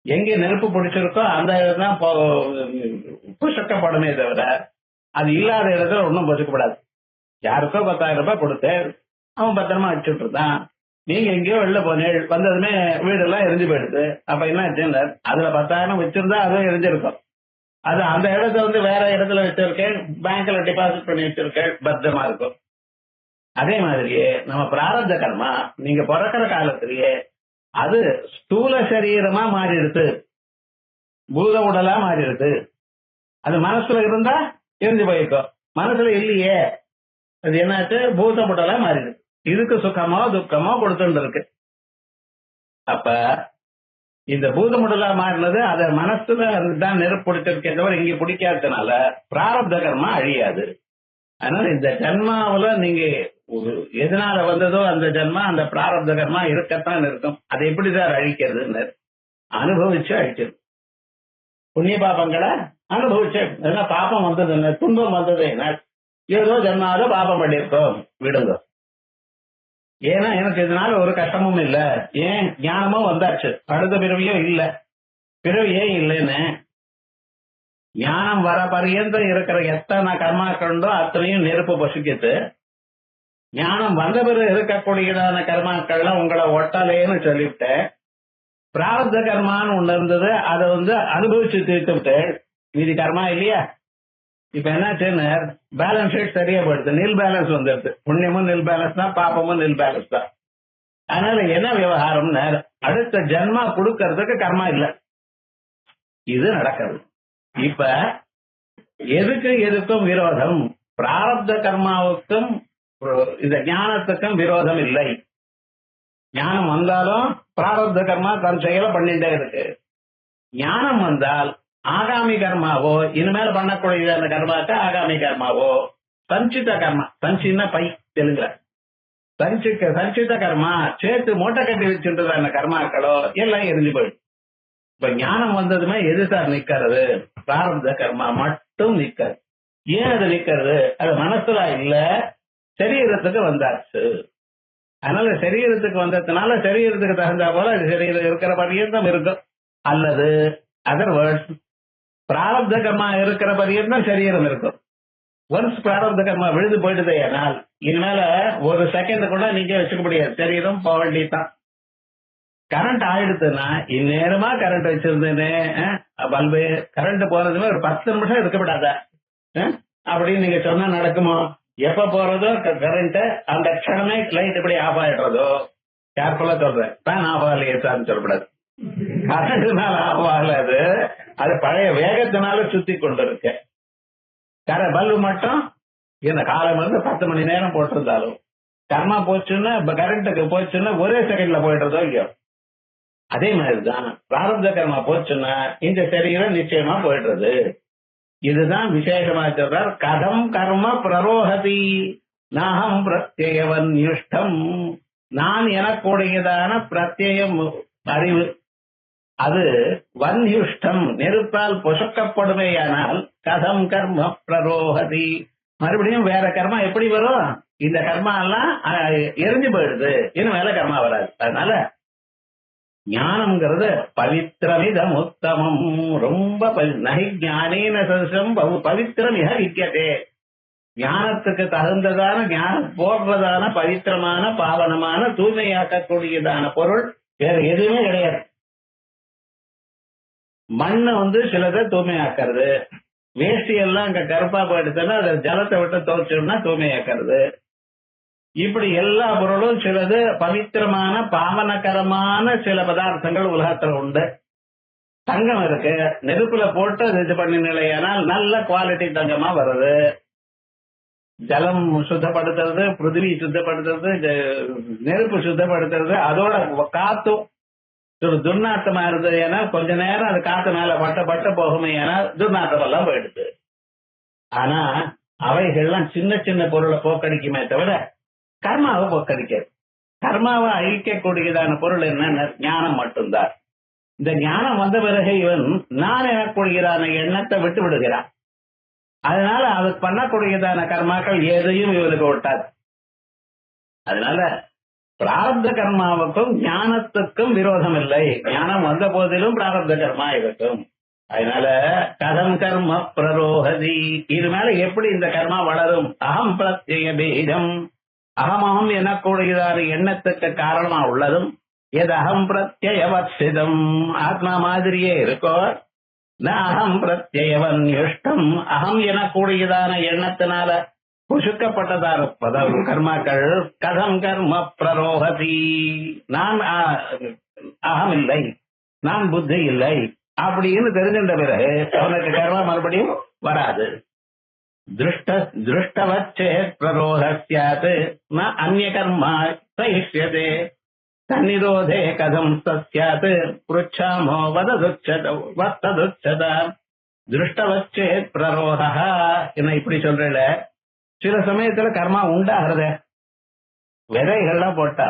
எங்க நெருப்பு பிடிச்சிருக்கோ அந்த இடத்துல புஷக்கப்படமே தவிர அது இல்லாத இடத்துல ஒன்றும் பொசுக்கப்படாது. யாருக்கோ 10,000 ரூபாய் கொடுத்து அவன் பத்திரமா வச்சுட்டு இருந்தான், நீங்க எங்கேயோ வெளில போனேன், வந்ததுமே வீடெல்லாம் எரிஞ்சு போயிடுது. அப்ப என்ன ஆச்சுன்னா, அதுல 10,000 வச்சிருந்தா அதுவும் எரிஞ்சிருக்கும். அது அந்த இடத்த வேற இடத்துல வச்சிருக்கேன், பேங்க்ல டெபாசிட் பண்ணி வச்சிருக்கேன், பத்திரமா இருக்கும். அதே மாதிரியே நம்ம பிராரப்த கர்மா நீங்க பிறக்கிற காலத்திலேயே அது ஸ்தூல சரீரமா மாறிடுது, பூத உடலா மாறிடுது. அது மனசுல இருந்தா எரிஞ்சு போயிருக்கும், மனசுல இல்லையே அது என்னாச்சு, பூத உடலா மாறிடுது. இதுக்கு சுகமோ துக்கமோ கொடுத்துட்டு இருக்கு. அப்ப இந்த பூதமுடலா மாறினது அத மனசுல தான் நெருப்பு பிடிச்சிருக்கே தவிர இங்க பிடிக்காததுனால பிராரப்த கர்மா அழியாது. அதனால இந்த ஜன்மாவில நீங்க எதனால வந்ததோ அந்த ஜன்மா அந்த பிராரப்த கர்மா இருக்கத்தான் இருக்கும். அதை எப்படி சார் அழிக்கிறதுன்னு அனுபவிச்சு அழிச்சிடும். புண்ணிய பாபங்களை அனுபவிச்சு, பாப்பம் வந்தது என்ன, துன்பம் வந்தது என்ன, ஏதோ ஜன்மாவில பாபம் பண்ணியிருக்கோம் விடுங்க. ஏன்னா எனக்கு இதனால ஒரு கஷ்டமும் இல்ல, ஏன் ஞானமும் வந்தாச்சு, அடுத்த பிறவியும் இல்ல, பிறவியே இல்லைன்னு ஞானம் வர பரியந்தம் இருக்கிற எத்தனை கர்மாக்களோ அத்தனையும் நெருப்பு பசுக்கிட்டு, ஞானம் வந்த பிறகு இருக்கக்கூடியதான கர்மாக்கள்லாம் உங்களை ஒட்டலேன்னு சொல்லிவிட்டு, பிராரப்த கர்மான்னு ஒண்ணு இருந்தது அதை அனுபவிச்சு தீர்த்து விட்டு மீதி கர்மா இல்லையா. இப்ப என்னாச்சுன்னு பேலன்ஸ் ஷீட் சரியா போயிடுது, நில் பேலன்ஸ் வந்துடுது. புண்ணியமும் நில் பேலன்ஸ் தான், பாப்பமும் நில் பேலன்ஸ் தான். அதனால என்ன விவகாரம்னு அடுத்த ஜென்மா கொடுக்கறதுக்கு கர்மா இல்ல, இது நடக்கிறது. இப்ப எதுக்கும் விரோதம், பிராரப்த கர்மாவுக்கும் இந்த ஞானத்துக்கும் விரோதம் இல்லை. ஞானம் வந்தாலும் பிராரப்த கர்மா தன் செயலை பண்ணிட்டே இருக்கு. ஞானம் வந்தால் ஆகாமி கர்மாவோ இனிமேல பண்ணக்கூடிய அந்த கர்மாக்க ஆகாமி கர்மாவோ சஞ்சித கர்மா, சஞ்சின்னா பை தெலுங்குல, சஞ்சித கர்மா சேர்த்து மூட்டை கட்டி வச்சுட்டு அந்த கர்மாக்களோ எல்லாம் எரிஞ்சு போயிடும். இப்ப ஞானம் வந்ததுமே எது சார் நிக்கிறது, பிராரப்த கர்மா மட்டும் நிக்கிறது. ஏன் அது நிக்கிறது, அது மனசுல இல்ல, சரீரத்துக்கு வந்தாச்சு. அதனால சரீரத்துக்கு வந்ததுனால சரீரத்துக்கு தகுந்தா போல அது சரீரம் இருக்கிற பரியந்தம் இருக்கும். அல்லது அதர்வைஸ் பிராரப்த கர்மா இருக்கிற பரியந்தம் சரீரம் இருக்கும். ஒன்ஸ் பிராரப்த கர்மா விழுந்து போயிடுதே ஆனால் இனிமேல ஒரு செகண்ட் கூட நீங்க வச்சுக்க முடியாது, சரீரம் போக வேண்டியதான். கரண்ட் ஆயிடுதுன்னா இந்நேரமா கரண்ட் வச்சிருந்தேன்னு பல்பு கரண்ட் போனதுமே ஒரு 10 நிமிஷம் இருக்கப்படாத அப்படின்னு நீங்க சொன்னா நடக்குமோ? எப்ப போறதோ கரண்ட் அந்த க்ஷணமே லைட் இப்படி ஆஃப் ஆயிடுறதோ, கேர்ஃபுல்லா சொல்றேன், ஃபேன் ஆஃப் ஆகலையே சார்னு சொல்லக்கூடாது. கரண்ட்னால ஆஃப் ஆகல, அது பழைய வேகத்தினால சுத்தி கொண்டு இருக்கு. பல்பு மட்டும் இந்த காலம் வந்து 10 மணி நேரம் போட்டிருந்தாலும் கர்மா போச்சுன்னா கரண்ட்டுக்கு போச்சுன்னா ஒரே செகண்ட்ல போயிடுறதோ இல்லையோ. அதே மாதிரிதான் பிராரப்த கர்மா போச்சுன்னா இந்த சரீரம் நிச்சயமா போயிடுறது. இதுதான் விசேஷமா சொல்றார். கதம் கர்ம பிரரோகதி நாகம் பிரத்யவன் யுஷ்டம். நான் எனக்குடையதான பிரத்யம் அறிவு அது வன்யுஷ்டம் நெருப்பால் பொசுக்கப்படுமையானால் கதம் கர்ம பிரரோகதி மறுபடியும் வேற கர்மா எப்படி வரும்? இந்த கர்மா எல்லாம் எரிஞ்சு போயிடுது, இன்னும் வேற கர்மா வராது. அதனால ஞானம்ங்கிறது பவித்திரமிதம் உத்தமம், ரொம்ப நகை ஞானேன சதசம் பவித்திரம் இக வித்தியதே. ஞானத்துக்கு தகுந்ததான ஞானம் போடுறதான பவித்திரமான பாவனமான தூய்மையாக்கக்கூடியதான பொருள் வேற எதுவுமே கிடையாது. மண்ணு சிலதை தூய்மையாக்குறது, வேஷ்டி எல்லாம் அங்க கருப்பா போயிடுச்சுன்னா அதை ஜலத்தை விட்டு துவைச்சோம்னா தூய்மையாக்குறது. இப்படி எல்லா பொருளும் சிலது பவித்திரமான பாவனகரமான சில பதார்த்தங்கள் உலகத்துல உண்டு. தங்கம் இருக்கு, நெருப்புல போட்டு அது இது பண்ணி நிலையானால் நல்ல குவாலிட்டி தங்கமா வருது. ஜலம் சுத்தப்படுத்துறது, பிருத்திவி சுத்தப்படுத்துறது, நெருப்பு சுத்தப்படுத்துறது, அதோட காத்தும் துர்நாற்றமா இருந்தது. ஏன்னா கொஞ்ச நேரம் அது காத்து மேல பட்ட போகுமே, ஏன்னா துர்நாற்றம் எல்லாம் போயிடுது. ஆனா அவைகள்லாம் சின்ன சின்ன பொருளை போக்கடிக்குமே தவிர கர்மாவை போக்கடிக்காது. கர்மாவை அழிக்கக்கூடியதான பொருள் என்ன? ஞானம் மட்டும்தான். இந்த ஞானம் வந்த பிறகு இவன் நான் எனக்கூடியதான எண்ணத்தை விட்டு விடுகிறான். அதனால அது பண்ணக்கூடியதான கர்மாக்கள் எதையும் இவனுக்கு ஒட்டாது. அதனால பிராரப்த கர்மாவுக்கும் ஞானத்துக்கும் விரோதம் இல்லை. ஞானம் வந்த போதிலும் பிராரப்த கர்மா இருக்கும். அதனால கதம் கர்ம பிரரோகதி, இது மேல எப்படி இந்த கர்மா வளரும்? அகம் பிரத்யய பீஜம், அகமகம் எனக்கூடியதான எண்ணத்துக்கு காரணமா உள்ளதும் எது அகம் பிரத்யவசிதம் ஆத்மா மாதிரியே இருக்கோ, அகம் பிரத்யவன் யுஷ்டம், அகம் எனக்கூடியதான எண்ணத்தினால புசுக்கப்பட்டதான கர்மாக்கள் கதம் கர்ம பிரரோகதி, நான் அகம் இல்லை, நான் புத்தி இல்லை அப்படின்னு தெரிஞ்சின்ற பிறகு அவனுக்கு கர்மா மறுபடியும் வராது. திருஷ்டவச்சேத் பிரரோகஸ்யாத் ந அந்நிய கர்மா சயிஷ்யதே தன்னிரோதே கதம் சஸ்யாத் புருச்சாமோ வததுச்சத திருஷ்டவச்சேத் பிரரோக. என்ன இப்படி சொல்றேன்? சில சமயத்துல கர்மா உண்டாகிறத விதைகள்லாம் போட்டா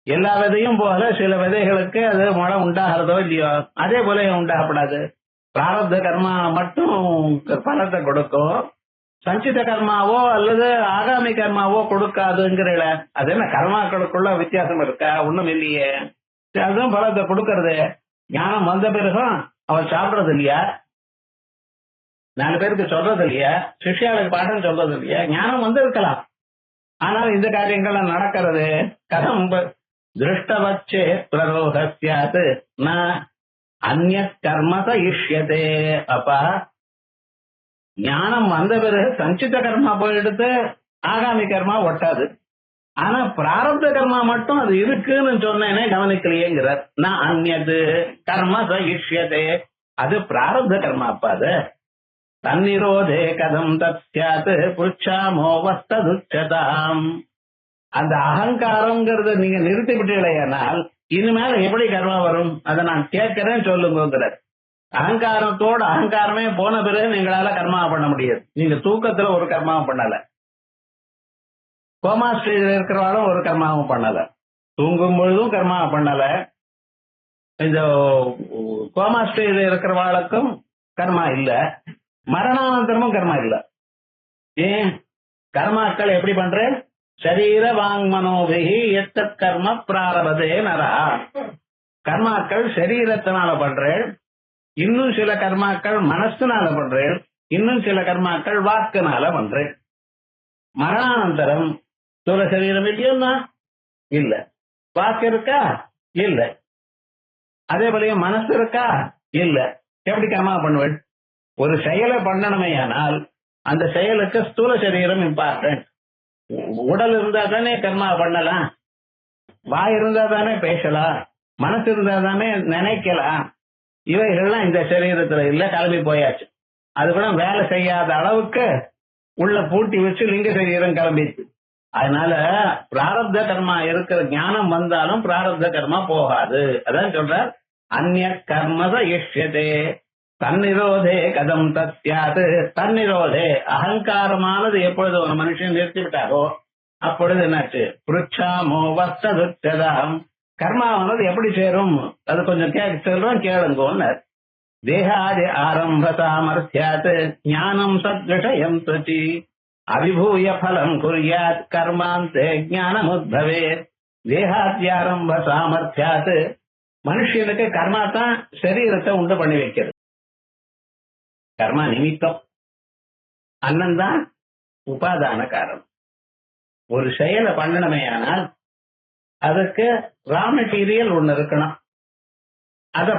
எல்லா விதையும் போல சில விதைகளுக்கு அது முளை உண்டாகிறதோ இல்லையோ, அதே போல உண்டாகப்படாது. பிராரப்த கர்மா மட்டும் பலத்தை கொடுக்கும், சஞ்சித கர்மாவோ அல்லது ஆகாமி கர்மாவோ கொடுக்காதுங்கிற. அது என்ன கர்மாக்களுக்குள்ள வித்தியாசம் இருக்கா? ஒண்ணும் இல்லையே. அதுவும் பலத்தை கொடுக்கறது. ஞானம் வந்த பிறகும் அவன் சாப்பிடறது இல்லையா, 4 பேருக்கு சொல்றது இல்லையா, சிஷ்யாளுக்கு பாடம் சொல்றது இல்லையா? ஞானம் வந்து இருக்கலாம், ஆனால் இந்த காரியங்கள் நடக்கிறது. கதம் திருஷ்டவச்சே பிரரோகஸ்யாத் ந அந்நிய கர்ம சயிஷ்யதே. அப்பா ஞானம் வந்த பிறகு சஞ்சித கர்மா போயிடுத்து, ஆகாமி கர்மா ஒட்டாது. ஆனா பிராரப்த கர்மா மட்டும் அது இருக்குன்னு சொன்னேனே கவனிக்கலையேங்கிறார். நான் அந்நியது கர்ம சயிஷ்யதே, அது பிராரப்த கர்மா. அப்பா அது தன்னிரோதே கதம் தத்யாத் புருச்சாமோ வஸ்ததுச்சதாம். அந்த அகங்காரம்ங்கிறத நீங்க நிறுத்தி விட்டீங்களேனால் இனிமேல எப்படி கர்மா வரும்? அதை நான் கேட்கிறேன் சொல்லுங்கிறார். அகங்காரத்தோட அகங்காரமே போன பிறகு நீங்களால கர்மா பண்ண முடியாது. நீங்க தூக்கத்துல ஒரு கர்மாவும் பண்ணல, கோமா ஸ்டேஜ்ல இருக்கிறவாலும் ஒரு கர்மாவும் பண்ணல, தூங்கும் பொழுதும் கர்மா பண்ணல, இந்த கோமா ஸ்டேஜ்ல இருக்கிறவாளுக்கும் கர்மா இல்ல, மரணானந்தரமும் கர்மா இல்ல. ஏன்? கர்மாக்கள் எப்படி பண்றேன்? சரீர வாங் மனோபிகி எத்த கர்ம பிராரபதே நரா. கர்மாக்கள் சரீரத்தினால பண்றேன், இன்னும் சில கர்மாக்கள் மனசுனால பண்றேன், இன்னும் சில கர்மாக்கள் வாக்குனால பண்றேன். மரணானந்தரம் ஸ்தூல சரீரம் இல்லையோன்னா இல்ல, வாக்கு இருக்கா? இல்ல, அதே போல மனசு இருக்கா? இல்ல. எப்படி கர்மா பண்ணுவேன்? ஒரு செயலை பண்ணணுமே ஆனால் அந்த செயலுக்கு ஸ்தூல சரீரம் இம்பார்ட்டன்ட். உடல் இருந்தா தானே கர்மா பண்ணலாம், வாய் இருந்தா தானே பேசலாம், மனசு இருந்தா தானே நினைக்கலாம். இவைகள்லாம் இந்த சரீரத்துல இல்ல, கிளம்பி போயாச்சு. அது கூட வேலை செய்யாத அளவுக்கு உள்ள பூட்டி வச்சு லிங்க சரீரம் கிளம்பிச்சு. அதனால பிராரப்த கர்மா இருக்கிற ஞானம் வந்தாலும் பிராரப்த கர்மா போகாது. அதான் சொல்ற அந்நிய கர்மத இஷ்யதே தன்னிரோதே கதம் தத்யாத். தன்னிரோதே அகங்காரமானது எப்பொழுது ஒரு மனுஷன் நிறுத்தி விட்டாரோ அப்பொழுது என்னாச்சு? புருச்சாமோ வஸ்ததுச்சதாம். கர்மாவானது எப்படி சேரும் அது கொஞ்சம் சொல்றோம் கேளுங்கன்னு. தேகாதி ஆரம்ப சாமர்த்தியாத் ஞானம் சத்விஷயம் துவச்சி அபிபூய பலம் குறியாத் கர்மாந்தே ஞானமுத்பவே. தேகாத்தியாரம்ப சாமர்த்தியாத் மனுஷனுக்கு கர்மா தான் சரீரத்தை உண்டு பண்ணி வைக்கிறது. கர்மா நிமித்தம். அன்னம்தான் உபாதான காரணம். ஒரு செயலை பண்ணணுமே ஆனால் அதுக்கு ரா மெட்டீரியல் ஒண்ணு இருக்கணும், அத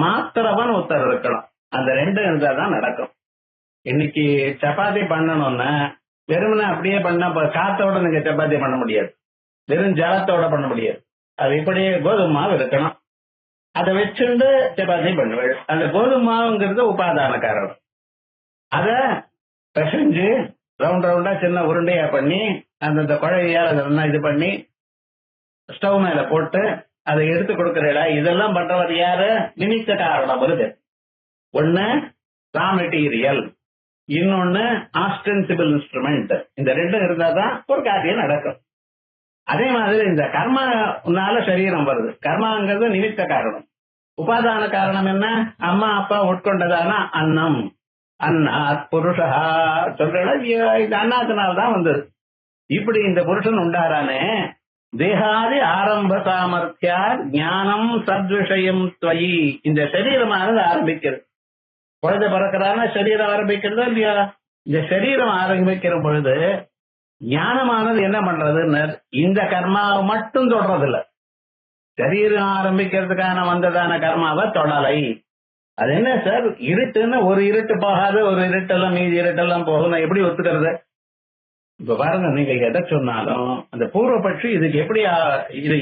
மாத்திரவன் ஒருத்தர் இருக்கணும். அந்த ரெண்டு இருந்தா தான் நடக்கும். இன்னைக்கு சப்பாத்தி பண்ணணும்னா வெறுமனே அப்படியே பண்ண காத்தோட நீங்க சப்பாத்தி பண்ண முடியாது, வெறும் ஜலத்தோட பண்ண முடியாது. அது இப்படியே கோதுமை மாவு இருக்கணும், அதை வச்சுண்டு சப்பாத்தி பண்ணுவேன். அந்த கோதுமை மாவுங்கிறது உபாதான காரணம். அத பிசைஞ்சு ரவுண்ட் ரவுண்டா சின்ன உருண்டையா பண்ணி அந்த குழையால இது பண்ணி ஸ்டவ் மேல போட்டு அதை எடுத்து கொடுக்கறா. இதெல்லாம் பண்றவர் யாரு? நிமித்த காரணம் வருது. ஒண்ணு ரா மெட்டீரியல், இன்னொன்னு ஆஸ்டென்சிபிள் இன்ஸ்ட்ருமெண்ட். இந்த ரெண்டும் இருந்தாதான் ஒரு காரியம் நடக்கும். அதே மாதிரி இந்த கர்மானால சரீரம் வருது. கர்மாங்கிறது நிமித்த காரணம். உபாதான காரணம் என்ன? அம்மா அப்பா உட்கொண்டதான அன்னம். அன்னாத் புருஷா சொல்ற இந்த அன்னாத்தினால்தான் வந்தது. இப்படி இந்த புருஷன் உண்டாரானே தேகாதி ஆரம்ப சாமர்த்தியா ஞானம் சத்விஷயம் துவயி. இந்த சரீரமானது ஆரம்பிக்கிறது. குழந்தை பிறக்கிறான சரீரம் ஆரம்பிக்கிறதா இல்லையா? இந்த சரீரம் ஆரம்பிக்கிற பொழுது ஞானமானது என்ன பண்றதுன்னு இந்த கர்மாவை மட்டும் தொடறதில்ல. சரீரம் ஆரம்பிக்கிறதுக்கான வந்ததான கர்மாவை தொடலை. அது என்ன சார் இருட்டுன்னு ஒரு இருட்டு போகாது, ஒரு இருட்டெல்லாம் மீதி இருட்டெல்லாம் போகும், எப்படி ஒத்துக்கிறது? இப்ப பாருங்க, நீங்க எதை சொன்னாலும் அந்த பூர்வபட்சி இதுக்கு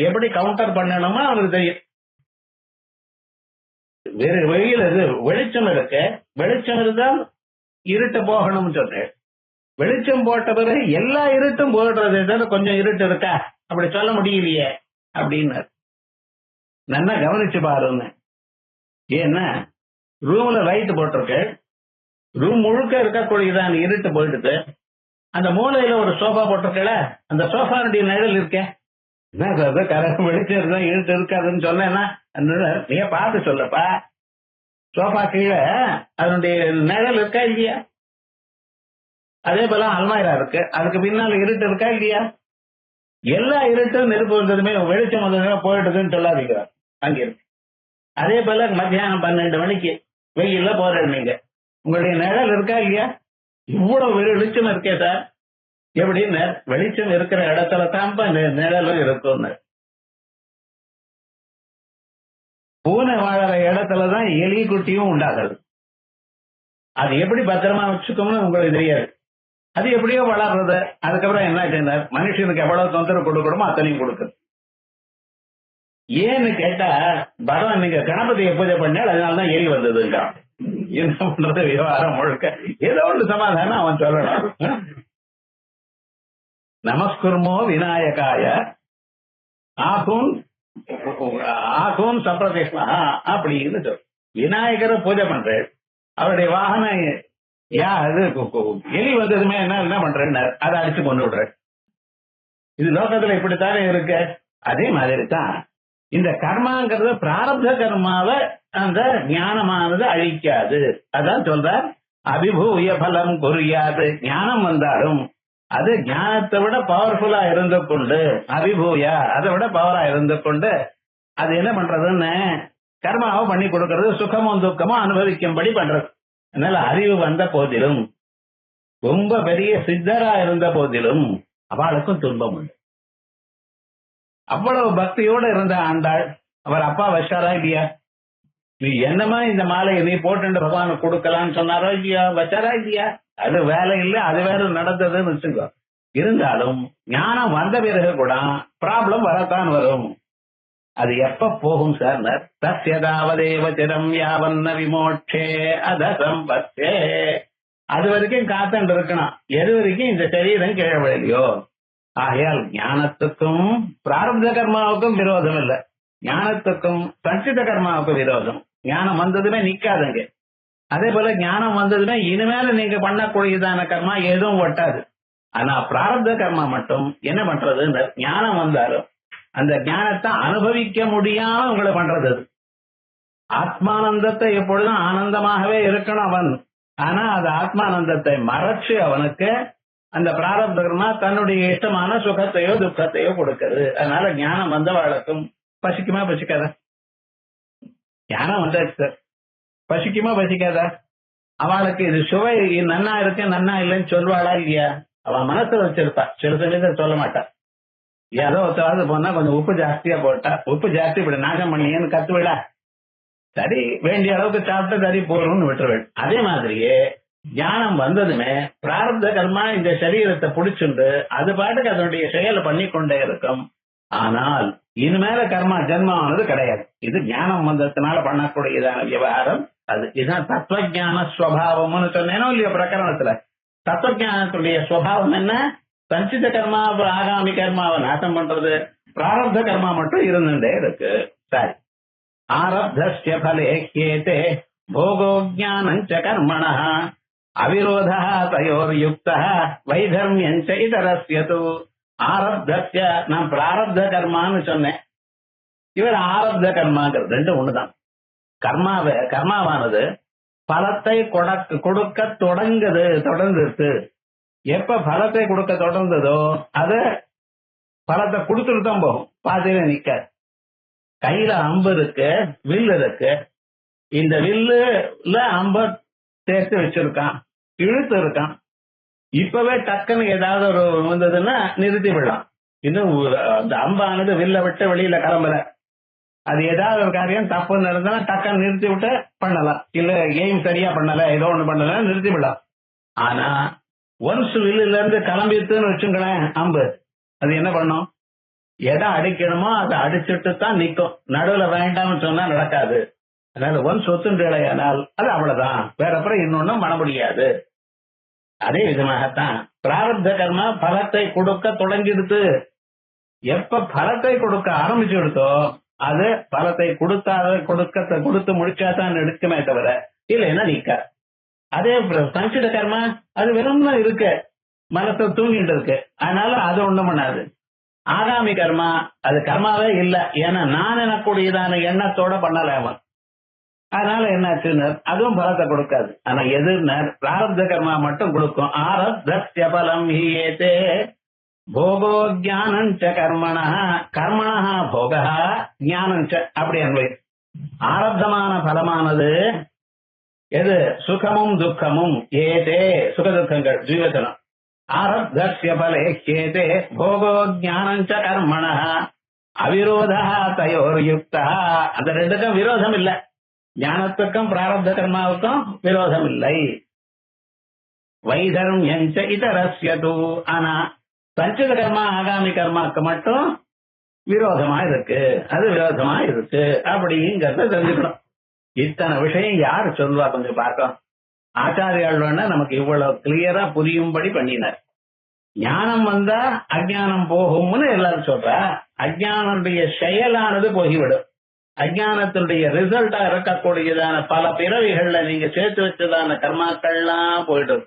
எப்படி கவுண்டர் பண்ணணுமோ அவருக்கு தெரியும். வேறு வெளியில வெளிச்சம் இருக்கு, வெளிச்சம் இருந்தால் இருட்டு போகணும்னு சொன்னேன். வெளிச்சம் போட்ட பிறகு எல்லா இருட்டும் போடுறது, கொஞ்சம் இருட்டு இருக்கா அப்படி சொல்ல முடியலையே அப்படின்னு நல்லா கவனிச்சு பாருங்க. ஏன்னா ரூம்ல லைட் போட்டிருக்கு, ரூம் முழுக்க இருக்கக்கூடியதான் இருட்டு போயிடுது. அந்த மூலையில ஒரு சோஃபா போட்டிருக்கல, அந்த சோஃபானுடைய நிழல் இருக்கேன் என்ன சொல்றது? கரெக்ட் வெளிச்சம் இருந்தா இருட்டு இருக்காதுன்னு சொன்னேன்னா நீங்க பார்த்து சொல்லப்பா. சோஃபா கீழே அதனுடைய நிழல் இருக்கா இல்லையா? அதே போல அல்மாயிரா இருக்கு, அதுக்கு பின்னால இருட்டு இருக்கா இல்லையா? எல்லா இருட்டும் நெருப்பு வந்ததுமே வெளிச்சம் வந்ததுமே போயிடுதுன்னு சொல்லாதீங்க, அங்க இருக்கு. அதே போல மத்தியானம் 12 மணிக்கு வெயில்ல போறேன், நீங்க உங்களுடைய நிழல் இருக்கா இல்லையா? இவ்வளவு வெளிச்சம் இருக்கே சார். எப்படின்னு வெளிச்சம் இருக்கிற இடத்துல தான் நிழலும் இருக்கும்னு. பூனை வாழற இடத்துலதான் எலி குட்டியும் உண்டாகிறது. அது எப்படி பத்திரமா வச்சுக்கோம்னு உங்களுக்கு தெரியாது. அது எப்படியோ வளர்றது. அதுக்கப்புறம் என்ன செய்ய மனுஷனுக்கு எவ்வளவு தொந்தரவு கொடுக்கணுமோ அத்தனையும் கொடுக்குது. ஏன்னு கேட்டா பகவான் நீங்க கணபதியை பூஜை பண்ணால் அதனாலதான் எலி வந்ததுங்க. என்ன பண்றது? விவகாரம் முழுக்க ஏதோ ஒன்று சமாதானம் அவன் சொல்லணும். நமஸ்குர்மோ விநாயகாய ஆகும் ஆகும் சம்பிரதேஷ்மா அப்படின்னு சொல். விநாயகரை பூஜை பண்றேன், அவருடைய வாகனம் எலி வந்ததுமே என்ன பண்றேன்னு அதை அடிச்சு கொண்டு விடுறேன். இது லோகத்துல இப்படித்தானே இருக்கு. அதே மாதிரி தான் இந்த கர்மாங்கிறது பிராரப்த கர்மாவை அந்த ஞானமானது அழிக்காது. அதான் சொல்றார் அபிபூய பலம் குறியாது. ஞானம் வந்தாலும் அது ஞானத்தை விட பவர்ஃபுல்லா இருந்து கொண்டு அபிபூயா அதை விட பவரா இருந்து கொண்டு அது என்ன பண்றதுன்னு கர்மாவை பண்ணி கொடுக்கறது, சுகமும் துக்கமும் அனுபவிக்கும்படி பண்றது. அதனால அறிவு வந்த போதிலும் ரொம்ப பெரிய சித்தரா இருந்த போதிலும் அவளுக்கும் துன்பம் உண்டு. அவ்வளவு பக்தியோட இருந்த ஆண்டாள் அவர் அப்பா வச்சாரா இல்லையா? நீ என்னமா இந்த மாலையை நீ போட்டு பகவானுக்கு கொடுக்கலான்னு சொன்னாரோ இல்லையா? வச்சாரா இல்லையா? அது வேலை இல்லை, அது வேற நடந்ததுன்னு வச்சுக்கோ. இருந்தாலும் ஞானம் வந்த பிறகு கூட ப்ராப்ளம் வரத்தான் வரும். அது எப்ப போகும் சார்? தஸ்யதாவதேவச்சிரம் யாவன்ன விமோட்சே அத சம்பத்தே. அது வரைக்கும் காத்துட்டு இருக்கணும். எது வரைக்கும் இந்த சரீரம் கீழே விழலையோ. ஆகையால் ஞானத்துக்கும் பிராரப்த கர்மாவுக்கும் விரோதம் இல்லை, ஞானத்துக்கும் சஞ்சித கர்மாவுக்கும் விரோதம். ஞானம் வந்ததுமே நிக்காதுங்க. அதே போல ஞானம் வந்ததுமே இனிமேல நீங்க பண்ணக்கூடியதான கர்மா எதுவும் ஒட்டாது. ஆனா பிராரப்த கர்மா மட்டும் என்ன பண்றது? ஞானம் வந்தாலும் அந்த ஞானத்தை அனுபவிக்க முடியாம உங்களை பண்றது அது. ஆத்மானந்தத்தை எப்பொழுதும் ஆனந்தமாகவே இருக்கணும் அவன். ஆனா அது ஆத்மானந்தத்தை மறைச்சு அவனுக்கு அந்த பிராரப்த கர்மா தன்னுடைய இஷ்டமான சுகத்தையோ துக்கத்தையோ கொடுக்கிறது. அதனால ஞானம் வந்தவாளுக்கும் பசிக்குமா பசிக்காதா? ஞானம் வந்தாச்சு சார், பசிக்குமா பசிக்காதா? அவளுக்கு இது சுவை நன்னா இருக்கு நன்னா இல்லைன்னு சொல்வாளா இல்லையா? அவன் மனசுல வச்சிருப்பா, சில சமயத்தை சொல்ல மாட்டா. ஏதோ ஒருத்தராது போனா கொஞ்சம் உப்பு ஜாஸ்தியா போட்டா, உப்பு ஜாஸ்தி இப்படி நாசம் பண்ணியன்னு கத்துவிடா, சரி வேண்டிய அளவுக்கு சாப்பிட்டு சரி போறோம்னு விட்டுருவேன். அதே மாதிரியே ஞானம் வந்ததுமே பிராரப்த கர்மா இந்த சரீரத்தை புடிச்சுண்டு அது பாட்டுக்கு அதனுடைய செயலை பண்ணி கொண்டே இருக்கும். ஆனால் இனிமேல கர்மா ஜென்மானது கிடையாது. இது ஞானம் வந்ததுனால பண்ணக்கூடியதான விவகாரம். அது இதுதான் தத்துவஞான ஸ்வபாவம்னு சொன்னேனோ இல்லையோ பிரகரணத்துல. தத்துவஞானத்துடைய ஸ்வபாவம் என்ன? சஞ்சித கர்மா ஆகாமி கர்மாவை நாசம் பண்றது, பிராரப்த கர்மா மட்டும் இருந்துட்டே இருக்கு. சரி, ஆரப்தஸ்ய ஃபலே ஹ்யேதே போகோ ஞானஞ்ச கர்மணः அவிரோதः தயோர்யுக்தः வைதர்மியஞ்ச இதரஸ்யது. ஆரப்தஸ்ய, நான் பிராரப்த கர்மான்னு சொன்னேன், இவர் ஆரப்த கர்மாங்கிறது ரெண்டும் ஒண்ணுதான். கர்மாவானது பலத்தை கொடுக்க தொடர்ந்துருக்கு. எப்ப பலத்தை கொடுக்க தொடர்ந்ததோ அது பலத்தை கொடுத்துட்டு தான் போகும், பாதியில நிக்க. கையில அம்பு இருக்கு, வில் இருக்கு. இந்த வில்லுல அம்ப சேர்த்து வச்சிருக்கான், இழுத்து இருக்கான். இப்பவே டக்குன்னு ஏதாவது ஒரு வந்ததுன்னா நிறுத்தி விடலாம். இன்னும் அந்த அம்பானது வில்ல விட்டு வெளியில கிளம்பல, அது ஏதாவது ஒரு காரியம் தப்பு நடந்தா டக்குன்னு நிறுத்தி விட்டு பண்ணலாம். இல்ல எய்ம் சரியா பண்ணல, ஏதோ ஒண்ணு பண்ணல, நிறுத்தி விடலாம். ஆனா ஒன்ஸ் வில்லுல இருந்து கிளம்பிட்டுன்னு வச்சுங்களேன் அம்பு, அது என்ன பண்ணும்? எதை அடிக்கணுமோ அதை அடிச்சுட்டு தான் நிற்கும். நடுவுல வேண்டாம்னு சொன்னா நடக்காது. அதனால ஒன்ஸ் ஒத்துண்டையானால் அது அவ்வளவுதான், வேற அப்புறம் இன்னொன்னும் பண்ண முடியாது. அதே விதமாகத்தான் பிராரப்த கர்மா பலத்தை கொடுக்க தொடங்கிடுது. எப்ப பலத்தை கொடுக்க ஆரம்பிச்சுடுதோ அது பலத்தை கொடுத்து முடிச்சாதான் எடுக்குமே தவிர இல்லைன்னா நிக்க. அதே சஞ்சித கர்மா அது வெறும் இருக்கு, மனசை தூங்கிட்டு இருக்கு, அதனால அது ஒண்ணும் பண்ணாது. ஆகாமி கர்மா அது கர்மாவே இல்லை, ஏன்னா நான் எனக்கூடியதான எண்ணத்தோட பண்ணல அவன். அதனால என்னாச்சுன்னு அதுவும் பலத்தை கொடுக்காது. ஆனா எதிர்னர் பிராரப்த கர்மா மட்டும் கொடுக்கும். ஆரப்தஸ்ய பலம் ஹீயேதே போகோ ஞானஞ்ச கர்மணः கர்மணः போகः ஞானஞ்ச. அப்படி அன்வை ஆரப்தமான பலமானது எது? சுகமும் துக்கமும். ஏதே சுக துக்கங்கள் ஜீவசனம். ஆரப்தஸ்ய பலே ஹ்யேதே போகோ ஞானஞ்ச கர்மணः அவிரோதः தயோர்யுக்தः. அந்த ரெண்டுக்கும் விரோதம் இல்லை, ஞானத்துக்கும் பிராரப்த கர்மாவுக்கும் விரோதம் இல்லை. வைதர்மியஞ்ச இதரஸ்யது. ஆனா சஞ்சித கர்மா ஆகாமி கர்மாக்கு மட்டும் விரோதமா இருக்கு, அது விரோதமா இருக்கு அப்படிங்கறத தெரிஞ்சுக்கணும். இத்தனை விஷயம் யாரு சொல்லுவா? கொஞ்சம் பார்க்கலாம். ஆச்சாரியால் நமக்கு இவ்வளவு கிளியரா புரியும்படி பண்ணினார். ஞானம் வந்தா அஜ்ஞானம் போகும்னு எல்லாரும் சொல்றா. அஜ்ஞானுடைய செயலானது போகிவிடும். அஜ்ஞானத்தினுடைய ரிசல்ட்டா இருக்கக்கூடியதான பல பிறவிகள்ல நீங்க சேர்த்து வச்சதான கர்மாக்கள்லாம் போயிடும்.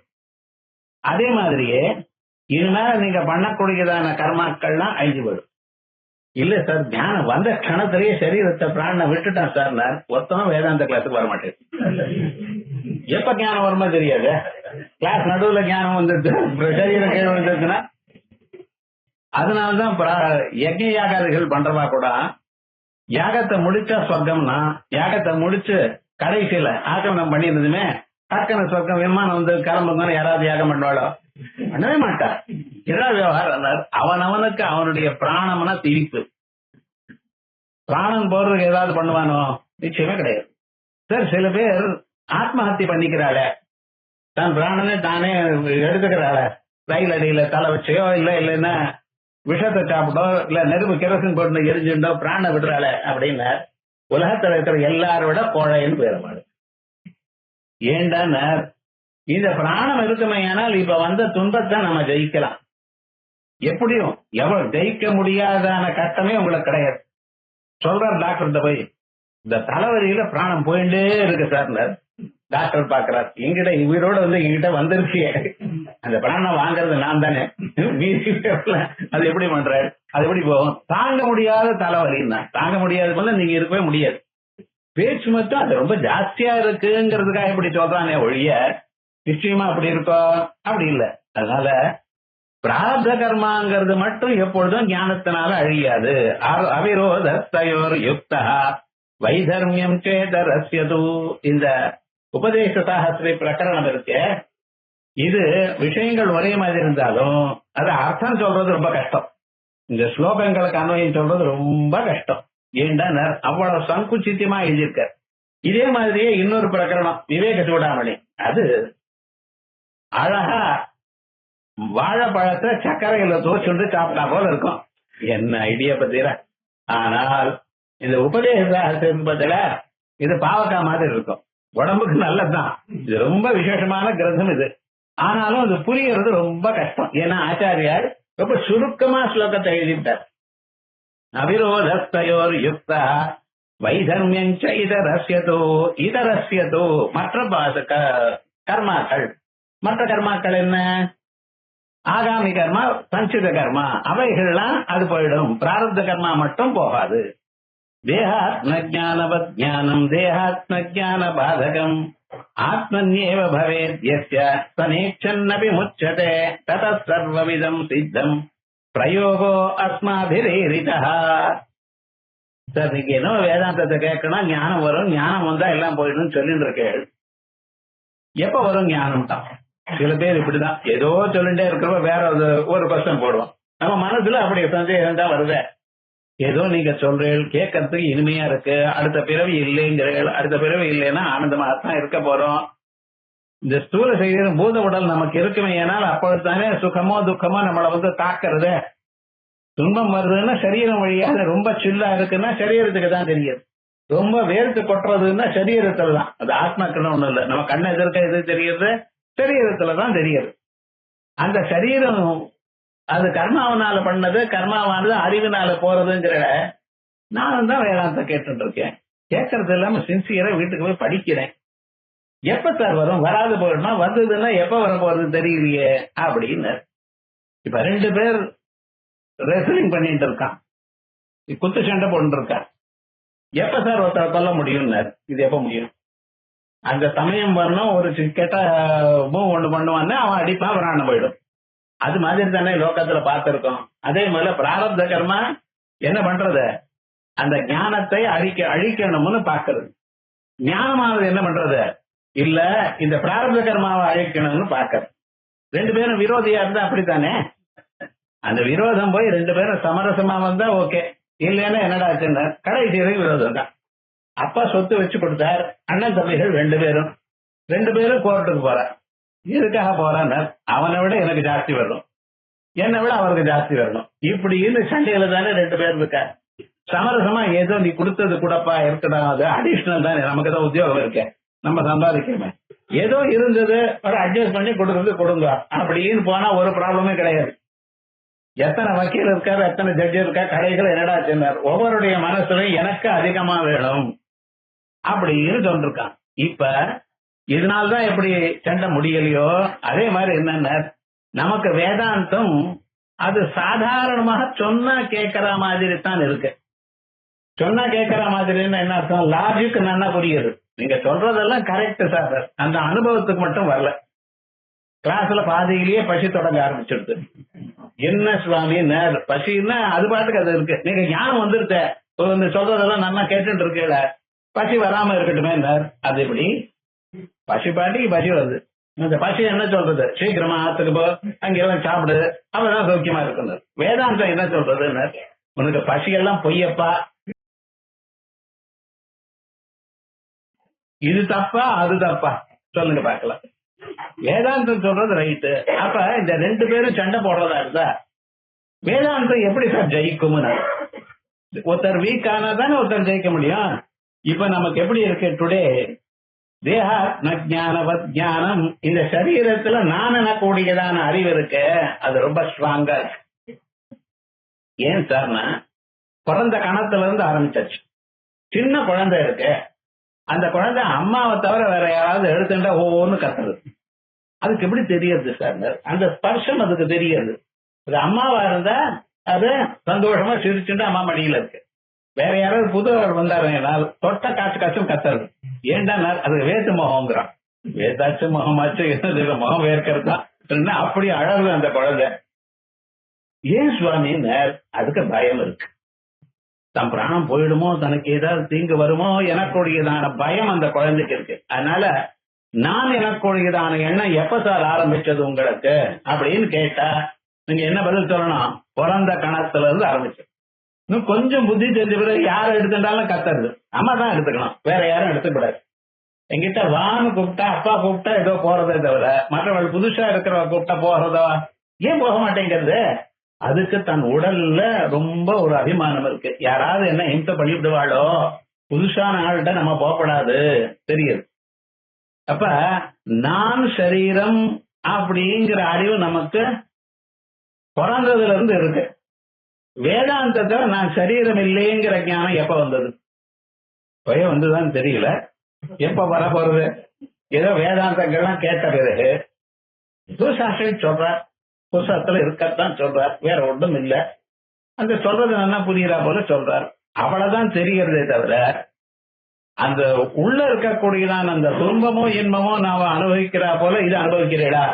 அதே மாதிரியே இனிமேல நீங்க பண்ணக்கூடியதான கர்மாக்கள்லாம் அழிஞ்சு போயிடும். இல்ல சார், ஞானம் வந்த கணத்திலேயே சரீரத்தை பிராணனை விட்டுட்டான் சார், ஒருத்தனும் வேதாந்த கிளாஸுக்கு வர மாட்டேன். எப்ப ஞானம் வருமா தெரியாது. கிளாஸ் நடுவுல ஞானம் வந்துருச்சு, சரீரம் கீழே வந்துருச்சுன்னா. அதனாலதான் யஜ்ஞ யாகாதிகள் பண்றவா கூட யாகத்தை முடிச்சா சொர்க்கம்னா, யாகத்தை முடிச்சு கடைசியில ஆகமனம் பண்ணியிருந்ததுமே டக்குன சொர்க்கம் விமானம் வந்து கிளம்புங்க யாராவது யாகம் பண்ணுவாளோ? பண்ணவே மாட்டா. இதான் விவகாரம். அவனுக்கு அவனுடைய பிராணம்னா திரிப்பு. பிராணம் போறதுக்கு ஏதாவது பண்ணுவானோ? நிச்சயமே கிடையாது. சார், சில பேர் ஆத்மஹத்தியை பண்ணிக்கிறாள, தான் பிராணனே தானே எடுத்துக்கிறாள, ரயில் அடியில தலை வச்சோ இல்லைன்னா விஷத்தை சாப்பிட்டோ இல்ல நெருப்பு கெரோசின் போட்டு எரிஞ்சுட்டோ பிராண விடுறாள அப்படின்னு உலகத்துல இருக்கிற எல்லாரோட கோழைன்னு பேரமாடு. ஏண்டா இந்த பிராணம் இருக்குமையானால் இப்ப வந்த துன்பத்தை நம்ம ஜெயிக்கலாம். எப்படியும் எவ்வளவு ஜெயிக்க முடியாதான கட்டமே உங்களுக்கு கிடையாது. சொல்றார் டாக்டர் போய், இந்த தலைவலியில பிராணம் போயிட்டே இருக்கு சார். டாக்டர் பாக்குறார், எங்கிட்ட உயிரோட வந்து எங்கிட்ட வந்துருச்சு, அந்த பிராணம் வாங்குறது நான் தானே. அது எப்படி பண்ற, அது எப்படி போகும்? தாங்க முடியாத தலைவலின்னா தாங்க முடியாத போல நீங்க இருக்கவே முடியாது. பேச்சு மட்டும் அது ரொம்ப ஜாஸ்தியா இருக்குங்கிறதுக்காக இப்படி சொல்றானே ஒழிய நிச்சயமா அப்படி இருக்கோம் அப்படி இல்லை. அதனால பிராரப்த கர்மாங்கிறது மட்டும் எப்பொழுதும் ஞானத்தினால அழியாது. அவிரோதயோர் யுக்தா வைதர்மியம் சேதரஸ்யது. இந்த உபதேச சாஸ்திரி பிரகரணம் இருக்கு. இது விஷயங்கள் ஒரே மாதிரி இருந்தாலும் அது அர்த்தம் சொல்றது ரொம்ப கஷ்டம். இந்த ஸ்லோகங்களுக்கு அன்வயம் சொல்றது ரொம்ப கஷ்டம். ஏண்டா அவ்வளவு சங்குச்சித்தியமா எழுதியிருக்க. இதே மாதிரியே இன்னொரு பிரகரணம் விவேக சூடாமணி, அது அழகா வாழைப்பழத்தை சர்க்கரையில தோச்சுண்டு சாப்பிட்டா போல இருக்கும். என்ன ஐடியா பத்தீரா? ஆனால் இந்த உபதேச பத்தில இது பாவக்காய் மாதிரி இருக்கும். உடம்புக்கு நல்லதுதான். இது ரொம்ப விசேஷமான கிரந்தம் இது. ஆனாலும் அது புரியறது ரொம்ப கஷ்டம். ஏன்னா ஆச்சாரியார் ரொம்ப சுருக்கமா ஸ்லோகத்தை எழுதிட்டார். அவிரோதயோர் யுக்தா வைதர்மியஞ்ச இதரஸ்யதோ. இதரஸ்யதோ மற்ற கர்மாக்கள். மற்ற கர்மாக்கள் என்ன? ஆகாமி கர்மா, சஞ்சித கர்மா, அவைகள்லாம் அது போயிடும். பிராரப்த கர்மா மட்டும் போகாது. தேகாத்ம ஜானவத் ஞானம் தேகாத்ம ஜான பாதகம் ஆத்மன்யேவ பவேத் யஸ்ய சனேச்சன்னபி முச்சதே ததஸ் சர்வவிதம் சித்தம் பிரயோகோ அஸ்மாபிரேரிதः. சார் நீங்க என்ன வேதாந்தத்தை கேட்கணும், ஞானம் வரும், ஞானம் வந்தா எல்லாம் போயிடும் சொல்லிட்டு இருக்கேள். எப்ப வரும் ஞானம் தான்? சில பேர் இப்படிதான் ஏதோ சொல்லிட்டே இருக்கிறப்ப வேற ஒரு கொஸ்டன் போடுவோம். நம்ம மனசுல அப்படி சந்தேகம் தான் வருது. ஏதோ நீங்க சொல்றீர்கள், கேட்கறதுக்கு இனிமையா இருக்கு, அடுத்த பிறவி இல்லைங்கிறீர்கள். அடுத்த பிறவி இல்லைன்னா ஆனந்தமாகத்தான் இருக்க போறோம். இந்த ஸ்தூல சரீரம் பூத உடல் நமக்கு இருக்குமே, ஏனால் அப்பொழுதுதானே சுகமோ துக்கமோ நம்மளை தாக்குறது. துன்பம் வருதுன்னா சரீரம் வழியாக ரொம்ப சில்லா இருக்குன்னா சரீரத்துக்கு தான் தெரியுது. ரொம்ப வேர்த்து கொட்டுறதுன்னா சரீரத்துல தான். அது ஆத்மாக்குன்னு ஒண்ணும் இல்லை. நம்ம கண்ணை எதிர்க்க எது தெரியுது? சரீரத்துலதான் தெரியுது. அந்த சரீரம் அது கர்மாவனால பண்ணது, கர்மாவானது அறிவினால போறதுங்கிற நானும் தான் வேதாந்தம் கேட்டு இருக்கேன். கேட்கறது இல்லாம சின்சியரா வீட்டுக்கு போய் படிக்கிறேன். எப்ப சார் வரும்? வராது போயிடுமா? வந்ததுன்னா எப்ப வர போறது தெரியலையே அப்படின்னு. இப்ப 2 பேர் ரெஸ்லிங் பண்ணிட்டு இருக்கான், குத்து சண்டை போட்டு இருக்கான். எப்ப சார் ஒருத்தர் சொல்ல முடியும்? இது எப்ப முடியும்? அந்த சமயம் வரணும். ஒரு கெட்ட மூவ் ஒண்ணு பண்ணுவான்னு அவன் அடிப்பான், பிராணம் போயிடும். அது மாதிரி தானே லோகத்துல பார்த்திருக்கோம். அதே மாதிரி பிராரப்த கர்மா என்ன பண்றது? அந்த ஞானத்தை அழிக்கணும்னு பாக்குறது. ஞானமானது என்ன பண்றது? இல்ல இந்த பிராரப்த கர்மாவை அழிக்கணும்னு பாக்குறது. 2 பேரும் விரோதியா இருந்தா அப்படித்தானே. அந்த விரோதம் போய் 2 பேரும் சமரசமா வந்தா ஓகே. இல்லைன்னா என்னடா ஆச்சுன்னா கடைசி வரைக்கும் விரோதம் தான். அப்பா சொத்து வச்சு கொடுத்தார். அண்ணன் தம்பிகள் 2 பேரும் கோர்ட்டுக்கு போறார். எதுக்காக போறான்னு, அவனை விட எனக்கு ஜாஸ்தி வரணும், என்னை விட அவருக்கு ஜாஸ்தி வரணும். இப்படின்னு சண்டையில தானே 2 பேர் இருக்கா. சமரசமா ஏதோ நீ கொடுத்தது கூடப்பா இருக்கணும், அது அடிஷனல் தானே, நமக்கு தான் உத்தியோகம் இருக்கு, நம்ம சம்பாதிக்கணுமே, ஏதோ இருந்தது ஒரு அட்ஜஸ்ட் பண்ணி கொடுக்கறது கொடுங்க அப்படின்னு போனா ஒரு ப்ராப்ளமே கிடையாது. எத்தனை வக்கீல் இருக்காரு, எத்தனை ஜட்ஜி இருக்கா, கடைகள் என்னடா சொன்னார், ஒவ்வொருடைய மனசுலையும் எனக்கு அதிகமா வேணும் அப்படின்னு சொல்லிருக்கான். இப்ப இதனால்தான் எப்படி சண்டை முடியலையோ அதே மாதிரி என்னன்னா நமக்கு வேதாந்தம் அது சாதாரணமாக சொன்னா கேட்கற மாதிரி தான் இருக்கு. சொன்னா கேட்கற மாதிரின்னு என்ன அர்த்தம்? லாஜிக் நல்லா புரியுது, நீங்க சொல்றதெல்லாம் கரெக்ட் சார், அந்த அனுபவத்துக்கு மட்டும் வரல. கிளாஸ்ல பாதியிலேயே பசி தொடங்க ஆரம்பிச்சிடுது. என்ன சுவாமி பசின்னா அது பாட்டுக்கு அது இருக்கு, நீங்க ஞானம் வந்துருத்த சொல்றதெல்லாம் நல்லா கேட்டுட்டு இருக்கல, பசி வராம இருக்கட்டுமே. அது எப்படி பசி பாட்டிக்கு பசி வருது, இந்த பசி என்ன சொல்றது? சீக்கிரமா ஆத்துக்கு போ, அங்கெல்லாம் சாப்பிடு, அவதான் சௌக்கியமா இருக்குது. வேதாந்தம் என்ன சொல்றது? உனக்கு பசியெல்லாம் பொய்யப்பா, இது தப்பா அது தப்பா சொல்லுங்க பாக்கலாம். வேதாந்தம் சொல்றது ரைட்டு. அப்ப இந்த 2 பேரும் சண்டை போடுறதா இருந்தா வேதாந்தம் எப்படி சார் ஜெயிக்கும்னு? ஒருத்தர் வீக் ஆனாதானே ஒருத்தர் ஜெயிக்க முடியும். இப்ப நமக்கு எப்படி இருக்கு டுடே? தேகாத்ம ஜானம், இந்த சரீரத்துல நான் எனக்கூடியதான அறிவு இருக்கு, அது ரொம்ப ஸ்ட்ராங்கா இருக்கு. ஏன் சார்னா பிறந்த கணத்துல இருந்து ஆரம்பிச்சாச்சு. சின்ன குழந்தை இருக்கு, அந்த குழந்தை அம்மாவை தவிர வேற யாராவது எடுத்துட்டா ஒவ்வொன்னு கத்துறது. அதுக்கு எப்படி தெரியுது சார்? அந்த ஸ்பர்ஷம் அதுக்கு தெரியுது. அது அம்மாவா இருந்தா அது சந்தோஷமா சிரிச்சுட்டு அம்மா மடியில இருக்கு. வேற யாராவது புது வந்தாருன்னா தொட்ட காசு காசும் கத்துறது. ஏன்டா அது வேத்து முகம்ங்கிறான். வேதாச்சு முகமாச்சு என்ன முகம் வேர்க்கிறது தான் அப்படி அழகு அந்த குழந்தை. ஏன் சுவாமின்னு அதுக்கு பயம் இருக்கு. தன் பிராணம் போயிடுமோ, தனக்கு ஏதாவது தீங்கு வருமோ எனக்குடையதான பயம் அந்த குழந்தைக்கு இருக்கு. அதனால நான் எனக்குடையதான எண்ணம் எப்ப சார் ஆரம்பிச்சது உங்களுக்கு அப்படின்னு கேட்டா நீங்க என்ன பதில் சொல்லணும்? பிறந்த கணத்துல இருந்து ஆரம்பிச்சு. இன்னும் கொஞ்சம் புத்தி தெரிஞ்ச பிறகு யாரை எடுத்துட்டாலும் கத்துறது அம்மா தான் எடுத்துக்கணும், வேற யாரும் எடுத்துக்கூடாது. என்கிட்ட வான்னு கூப்பிட்டா அப்பா கூப்பிட்டா ஏதோ போறதே தவிர மற்றவள் புதுசா இருக்கிறவ கூப்பிட்டா போறதோ ஏன் போக மாட்டேங்கிறது? அதுக்கு தன் உடல்ல ரொம்ப ஒரு அபிமானம் இருக்கு. யாராவது என்ன ஹிம்சை பண்ணிவிடுவாளோ, புதுசான ஆள்கிட்ட நம்ம போகக்கூடாது தெரியுது. அப்ப நான் சரீரம் அப்படிங்கிற அறிவு நமக்கு பிறந்ததுல இருந்து இருக்கு. வேதாந்தத்தை நான் சரீரம் இல்லைங்கிற ஞானம் எப்ப வந்தது? பயம் வந்துதான் தெரியல, எப்ப வர போறது? ஏதோ வேதாந்தங்கள்லாம் கேட்ட பிறகு சாஸ்திரம் சொல்றார், புத்தகத்துல இருக்கத்தான் சொல்றார், வேற ஒன்றும் இல்ல. அந்த சொல்றது நல்லா புரியுறா போல சொல்றார், அவ்வளவுதான் தெரிகிறதே தவிர அந்த உள்ள இருக்கக்கூடியதான் அந்த துன்பமோ இன்பமோ நாம அனுபவிக்கிறா போல இது அனுபவிக்கிறீடா?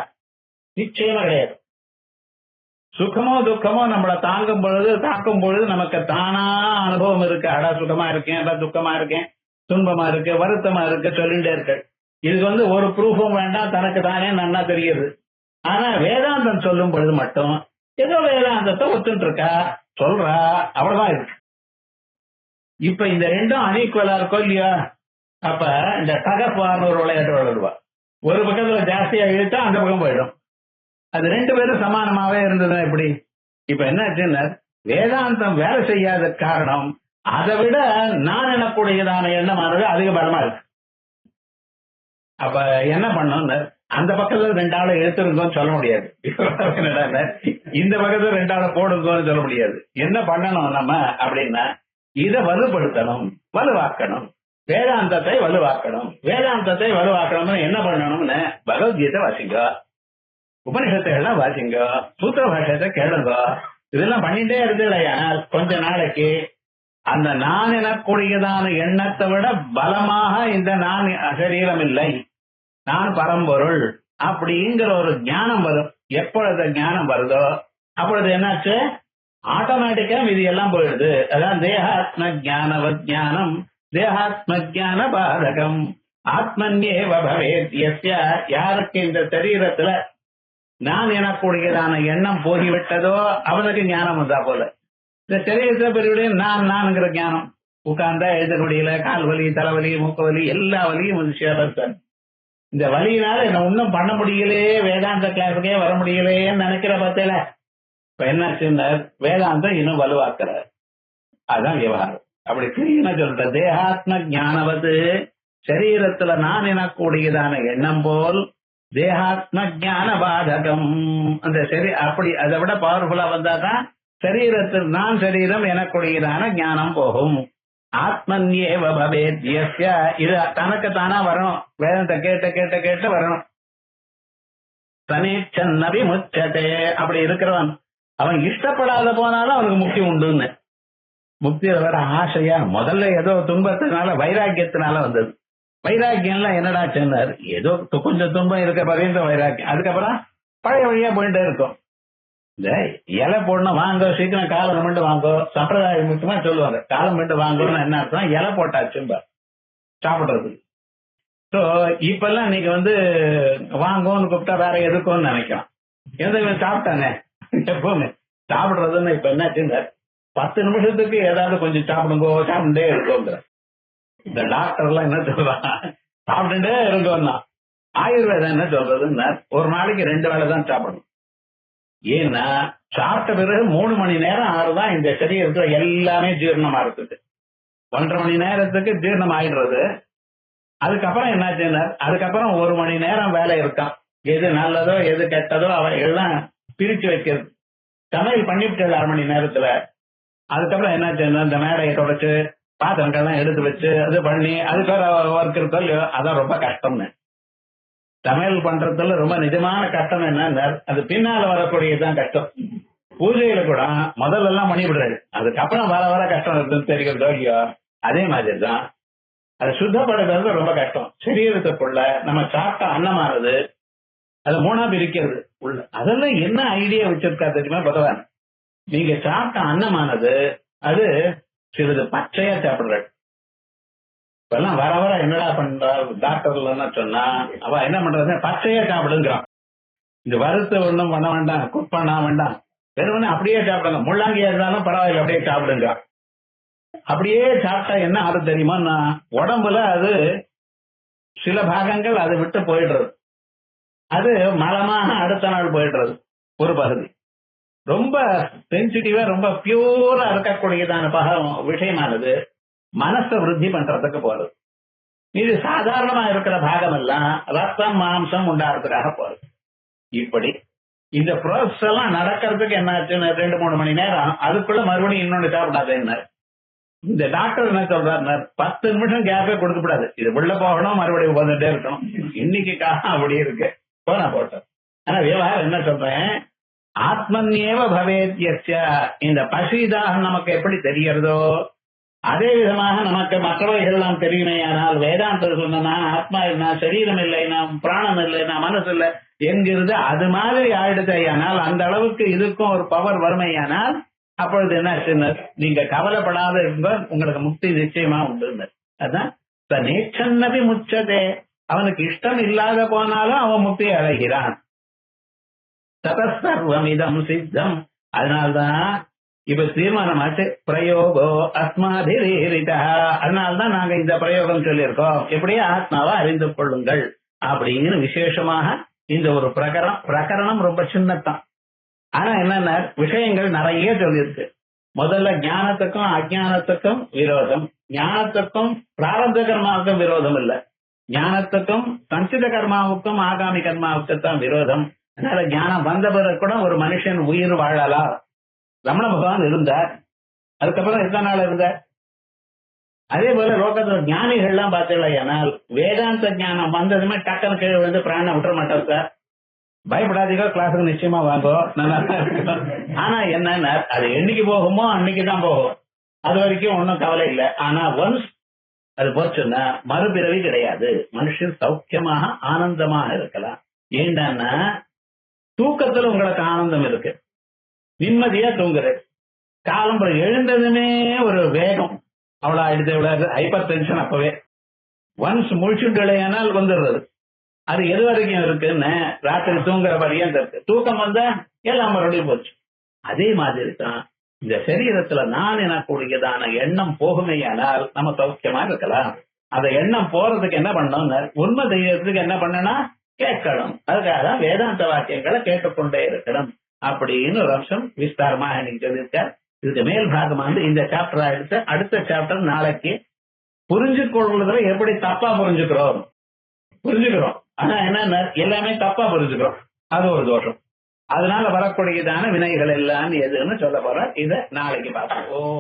நிச்சயமா கிடையாது. சுகமோ துக்கமோ நம்மளை தாக்கும் பொழுது நமக்கு தானா அனுபவம் இருக்கு. அடா சுகமா இருக்கேன், அடா துக்கமா இருக்கேன், துன்பமா இருக்கு, வருத்தமா இருக்கு சொல்லிட்டே இருக்கு. இதுக்கு ஒரு ப்ரூஃபும் வேண்டாம், தனக்கு தானே நன்னா தெரியுது. ஆனா வேதாந்தம் சொல்லும் பொழுது மட்டும் ஏதோ வேதாந்தத்தை ஒத்துட்டு இருக்கா சொல்றா, அவ்வளவுதான் இருக்கு. இப்ப இந்த ரெண்டும் அன்ஈக்குவலா இருக்கோ இல்லையா? அப்ப இந்த டகப்பார்னு ஒரு விளையாட்டு விளையாடுவா. ஒரு பக்கத்துல ஜாஸ்தியா இழுத்தா அந்த பக்கம் போயிடும். அது ரெண்டு பேரும் சமானமாவே இருந்ததுன்னா எப்படி? இப்ப என்ன வேதாந்தம் வேலை செய்யாத காரணம் அதை விட நான் எனக்குடையதான எண்ணமானது அதிக பலமா இருக்கு. அப்ப என்ன பண்ணோம்னு அந்த பக்கத்துல ரெண்டாளை எடுத்துருங்கன்னு சொல்ல முடியாது, இந்த பக்கத்துல ரெண்டாளை போடுங்கன்னு சொல்ல முடியாது. என்ன பண்ணணும் நம்ம அப்படின்னா இதை வலுப்படுத்தணும், வலுவாக்கணும், வேதாந்தத்தை வலுவாக்கணும். வேதாந்தத்தை வலுவாக்கணும்னு என்ன பண்ணணும்னு பகவத்கீதை வாசிங்க, உபனிஷத்தை எல்லாம் வாசிங்க, சூத்திர பாஷத்தை கேளுங்க. இதெல்லாம் பண்ணிட்டே இருந்தேனால் கொஞ்ச நாளைக்கு அந்த நான் எனக்குரியதான எண்ணத்தை விட பலமாக இந்த நான் சரீரம் இல்லை, நான் பரம்பொருள் அப்படிங்கிற ஒரு ஞானம் வரும். எப்பொழுது ஞானம் வருதோ அப்பொழுது என்னாச்சு, ஆட்டோமேட்டிக்கா இது எல்லாம் போயிடுது. அதான் தேகாத்ம ஜானவத் ஞானம் தேகாத்ம ஜான பாதகம் ஆத்மன்யேவ பவேத் யஸ்ய. யாருக்கு இந்த சரீரத்துல நான் எனக்குடையதான எண்ணம் போகிவிட்டதோ அவனுக்கு ஞானம் வந்தா போல. இந்த சரீரத்துல பெரிய நான்ங்கிற ஞானம் உட்கார்ந்தா எழுத முடியல, கால் வலி, தலைவலி, மூக்கு வலி, எல்லா வலியும் வந்து இந்த வலியினால என்ன ஒன்னும் பண்ண முடியலையே, வேதாந்த கிளாஸுக்கே வர முடியலையேன்னு நினைக்கிற பார்த்தேல. இப்ப என்ன வேதாந்தம் இன்னும் வலுவாக்குற, அதுதான் விவகாரம். அப்படி கிளீனா சொல்ற தேகாத்ம ஞானவது சரீரத்துல நான் எனக்கூடியதான எண்ணம் போல் தேகாத்ம ஜான பாதகம். அந்த அப்படி அதை விட பவர்ஃபுல்லா வந்தாதான் சரீரத்தில் நான் சரீரம் எனக்குடையதான ஞானம் போகும். ஆத்மன்யேவ பவேத் யஸ்ய. இது தனக்கு தானா வரணும், வேதத்தை கேட்ட கேட்ட கேட்ட வரணும். தனிச்சன்னபி முச்சதே. அப்படி இருக்கிறவன் அவன் இஷ்டப்படாத போனாலும் அவனுக்கு முக்தி உண்டுன்னு. முக்தி வர ஆசையா முதல்ல ஏதோ துன்பத்தினால வைராக்கியத்தினால வந்தது. வைராக்கியம்லாம் என்னடா சொன்னார், ஏதோ கொஞ்சம் துன்பம் இருக்க பரிந்த வைராக்கியம். அதுக்கப்புறம் பழைய வழியா போயிட்டே இருக்கும். இந்த இலை போடணும், வாங்க சீக்கிரம் காலம் மிண்டு வாங்கோ, சம்பிரதாயம் முக்கியமா சொல்லுவாங்க. காலம் மிண்டு வாங்கன்னு என்ன அர்த்தம், இலை போட்டாச்சும்ப சாப்பிடுறதுக்கு. ஸோ இப்பெல்லாம் நீங்க வாங்கோன்னு கூப்பிட்டா வேற எதுக்கும்னு நினைக்கலாம். எந்த சாப்பிட்டானே எப்பவுமே சாப்பிடுறதுன்னு இப்ப என்ன 10 நிமிஷத்துக்கு ஏதாவது கொஞ்சம் சாப்பிடுங்கோ, சாப்பிட்டுட்டே இருக்கோங்கிற. இந்த டாக்டர் எல்லாம் என்ன சொல்றாங்க, சாப்பிட்டுட்டே இருக்கோம்னா. ஆயுர்வேதம் என்ன சொல்றதுன்னா ஒரு நாளைக்கு 2 வேளை தான் சாப்பிடணும். ஏன்னா சாப்பிட்ட பிறகு 3 மணி நேரம் ஆறுதான் இந்த சரீரத்துல எல்லாமே ஜீரணமா இருக்குது. 1.5 மணி நேரத்துக்கு ஜீரணம் ஆயிடுறது. அதுக்கப்புறம் என்னாச்சுன்னா அதுக்கப்புறம் 1 மணி நேரம் வேலை இருக்கான். எது நல்லதோ எது கெட்டதோ அவைகள்லாம் பிரிச்சு வைக்கிறது. சமையல் பண்ணிவிட்டு 1/2 மணி நேரத்துல. அதுக்கப்புறம் என்னாச்சுன்னா இந்த மேடையை தொடச்சு பாத்திரங்கள்லாம் எடுத்து வச்சு அது பண்ணி அதுக்கு ஒர்க் இருக்கோ இல்லையோ, அதான் ரொம்ப கஷ்டம்னு. சமையல் பண்றதுல ரொம்ப நிஜமான கஷ்டம் என்ன, அது பின்னால வரக்கூடியதுதான் கஷ்டம். பூஜையில கூட முதல்ல எல்லாம் பண்ணி விடுறாரு, அதுக்கப்புறம் வர வர கஷ்டம் இருக்குன்னு தெரிகிறதோ இல்லையோ, அதே மாதிரி தான் அதை சுத்தப்படுத்துறது ரொம்ப கஷ்டம். சரீரத்துக்குள்ள நம்ம சாப்பிட்ட அன்னமானது அதை மூணா பிரிக்கிறது உள்ள, அதெல்லாம் என்ன ஐடியா வச்சிருக்கா தெரியுமா பகவான்? நீங்க சாப்பிட்ட அன்னமானது அது சிறிது பச்சையா சாப்பிடுற. இப்பெல்லாம் வர வர என்னடா பண்றா டாக்டர்ல சொன்னா, அவ என்ன பண்றது, பச்சையா சாப்பிடுங்கிறான். இந்த வறுத்து ஒண்ணும் பண்ண வேண்டாம், குக் பண்ண வேண்டாம், வெறும் அப்படியே சாப்பிடுங்க, முள்ளாங்கியா இருந்தாலும் பரவாயில்ல அப்படியே சாப்பிடுங்க. அப்படியே சாப்பிட்டா என்ன ஆறு தெரியுமா, உடம்புல அது சில பாகங்கள் அதை விட்டு போயிடுறது, அது மலமாக அடுத்த நாள் போயிடுறது. ஒரு பகுதி ரொம்ப சென்சிட்டிவா ரொம்ப பியூரா இருக்கக்கூடியதான விஷயமானது மனசை விருத்தி பண்றதுக்கு போறது. இது சாதாரணமா இருக்கிற பாகம் எல்லாம் ரத்தம் மாம்சம் உண்டாகிறதுக்காக போறது. இப்படி இந்த ப்ராசஸ் எல்லாம் நடக்கிறதுக்கு என்ன ஆச்சுன்னு 2-3 மணி நேரம், அதுக்குள்ள மறுபடியும் இன்னொன்னு சாப்பிடாது. என்ன இந்த டாக்டர் என்ன சொல்றாரு, 10 நிமிஷம் கேப்பே கொடுக்க கூடாது, இது உள்ள போகணும் மறுபடியும் வந்துட்டே இருக்கணும். இன்னைக்கு காலம் அப்படி இருக்கு, போனா போட்டோம். ஆனா விவகாரம் என்ன சொல்றேன், ஆத்மன்யேவ பவேத்யஸ்ய, இந்த பசிதாக நமக்கு எப்படி தெரியறதோ அதே விதமாக நமக்கு மற்றவைகள் எல்லாம் தெரியுமே. ஆனால் வேதாந்தம் சொன்னா ஆத்மா இல்லைனா சரீரம் இல்லைனா பிராணம் இல்லைனா மனசு இல்லை என்கிறது அது மாதிரி ஆயிடுதையானால், அந்த அளவுக்கு இதுக்கும் ஒரு பவர் வறுமையானால் அப்பொழுது என்ன, நீங்க கவலைப்படாத இருந்த உங்களுக்கு முக்தி நிச்சயமா உண்டு. அதான் நேச்சன்னபி முச்சதே, அவனுக்கு இஷ்டம் இல்லாத போனாலும் அவன் முக்தி அடைகிறான். ததசர்வமிதம் சித்தம். அதனால்தான் இப்ப தீர்மானமாச்சு, பிரயோகோ அஸ்மாபிரீரிதா. அதனால்தான் நாங்க இந்த பிரயோகம் சொல்லியிருக்கோம், எப்படியே ஆத்மாவை அறிந்து கொள்ளுங்கள் அப்படின்னு விசேஷமாக. இந்த ஒரு பிரகரணம் ரொம்ப சின்னத்தான், ஆனா என்னென்ன விஷயங்கள் நிறைய சொல்லியிருக்கு. முதல்ல ஞானத்துக்கும் அஜானத்துக்கும் விரோதம், ஞானத்துக்கும் பிராரப்த கர்மாவுக்கும் விரோதம் இல்ல, ஞானத்துக்கும் சஞ்சித கர்மாவுக்கும் ஆகாமி கர்மாவுக்கு தான் விரோதம். அதனால ஞானம் வந்த பிறகு கூட ஒரு மனுஷன் உயிர் வாழலாம். ரமண பகவான் இருந்தார், அதுக்கப்புறம் எத்தனை நாள் இருந்தார். அதே போல லோகத்துல ஞானிகள்லாம் பார்த்தீங்கன்னா வேதாந்த ஞானம் வந்ததுமே டக்குனு கீழே விழுந்து பிராணம் விட்டுற மாட்டோம் சார், பயப்படாதீங்க, கிளாஸுக்கு நிச்சயமா வாங்கும், நல்லா இருக்கும். ஆனா என்ன, அது என்னைக்கு போகுமோ அன்னைக்குதான் போகும், அது வரைக்கும் ஒன்னும் கவலை இல்லை. ஆனா ஒன்ஸ் அது போச்சுன்னா மறுபிறவி கிடையாது, மனுஷன் சௌக்கியமாக ஆனந்தமாக இருக்கலாம். ஏண்டான்னா தூக்கத்துல உங்களுக்கு ஆனந்தம் இருக்கு, நிம்மதியா தூங்குற, காலம்பரம் எழுந்ததுமே ஒரு வேகம் அவ்வளவு ஆயிடுது, எவ்வளவு ஹைப்பர் டென்ஷன் அப்பவே ஒன்ஸ் முழிச்சுட்டலையானால் வந்துடுறது. அது எது வரைக்கும் இருக்குன்னு ராத்திரி தூங்குற வரையும் இருக்கு, தூக்கம் வந்தா எல்லாம் மறுபடியும் போச்சு. அதே மாதிரி தான் இந்த சரீரத்துல நான் எனக்கூடியதான எண்ணம் போகுமையானால் நம்ம சௌக்கியமா இருக்கலாம். அந்த எண்ணம் போறதுக்கு என்ன பண்ணணும், உண்மை தெய்வத்துக்கு என்ன பண்ணனா கேட்கணும். அதுக்காக வேதாந்த வாக்கியங்களை கேட்டுக்கொண்டே இருக்கணும் அப்படின்னு ஒரு அம்சம் விஸ்தாரமாக நீங்க சொல்லியிருக்கார். இதுக்கு மேல் பாகம் இந்த சாப்டர் ஆயிடுச்சு. அடுத்த சாப்டர் நாளைக்கு புரிஞ்சு கொள்வதில் எப்படி தப்பா புரிஞ்சுக்கிறோம். ஆனா என்ன எல்லாமே தப்பா புரிஞ்சுக்கிறோம், அது ஒரு தோஷம். அதனால வரக்கூடியதான வினைகள் எல்லாம் எதுன்னு சொல்ல போறோம். இதை நாளைக்கு பார்ப்போம்.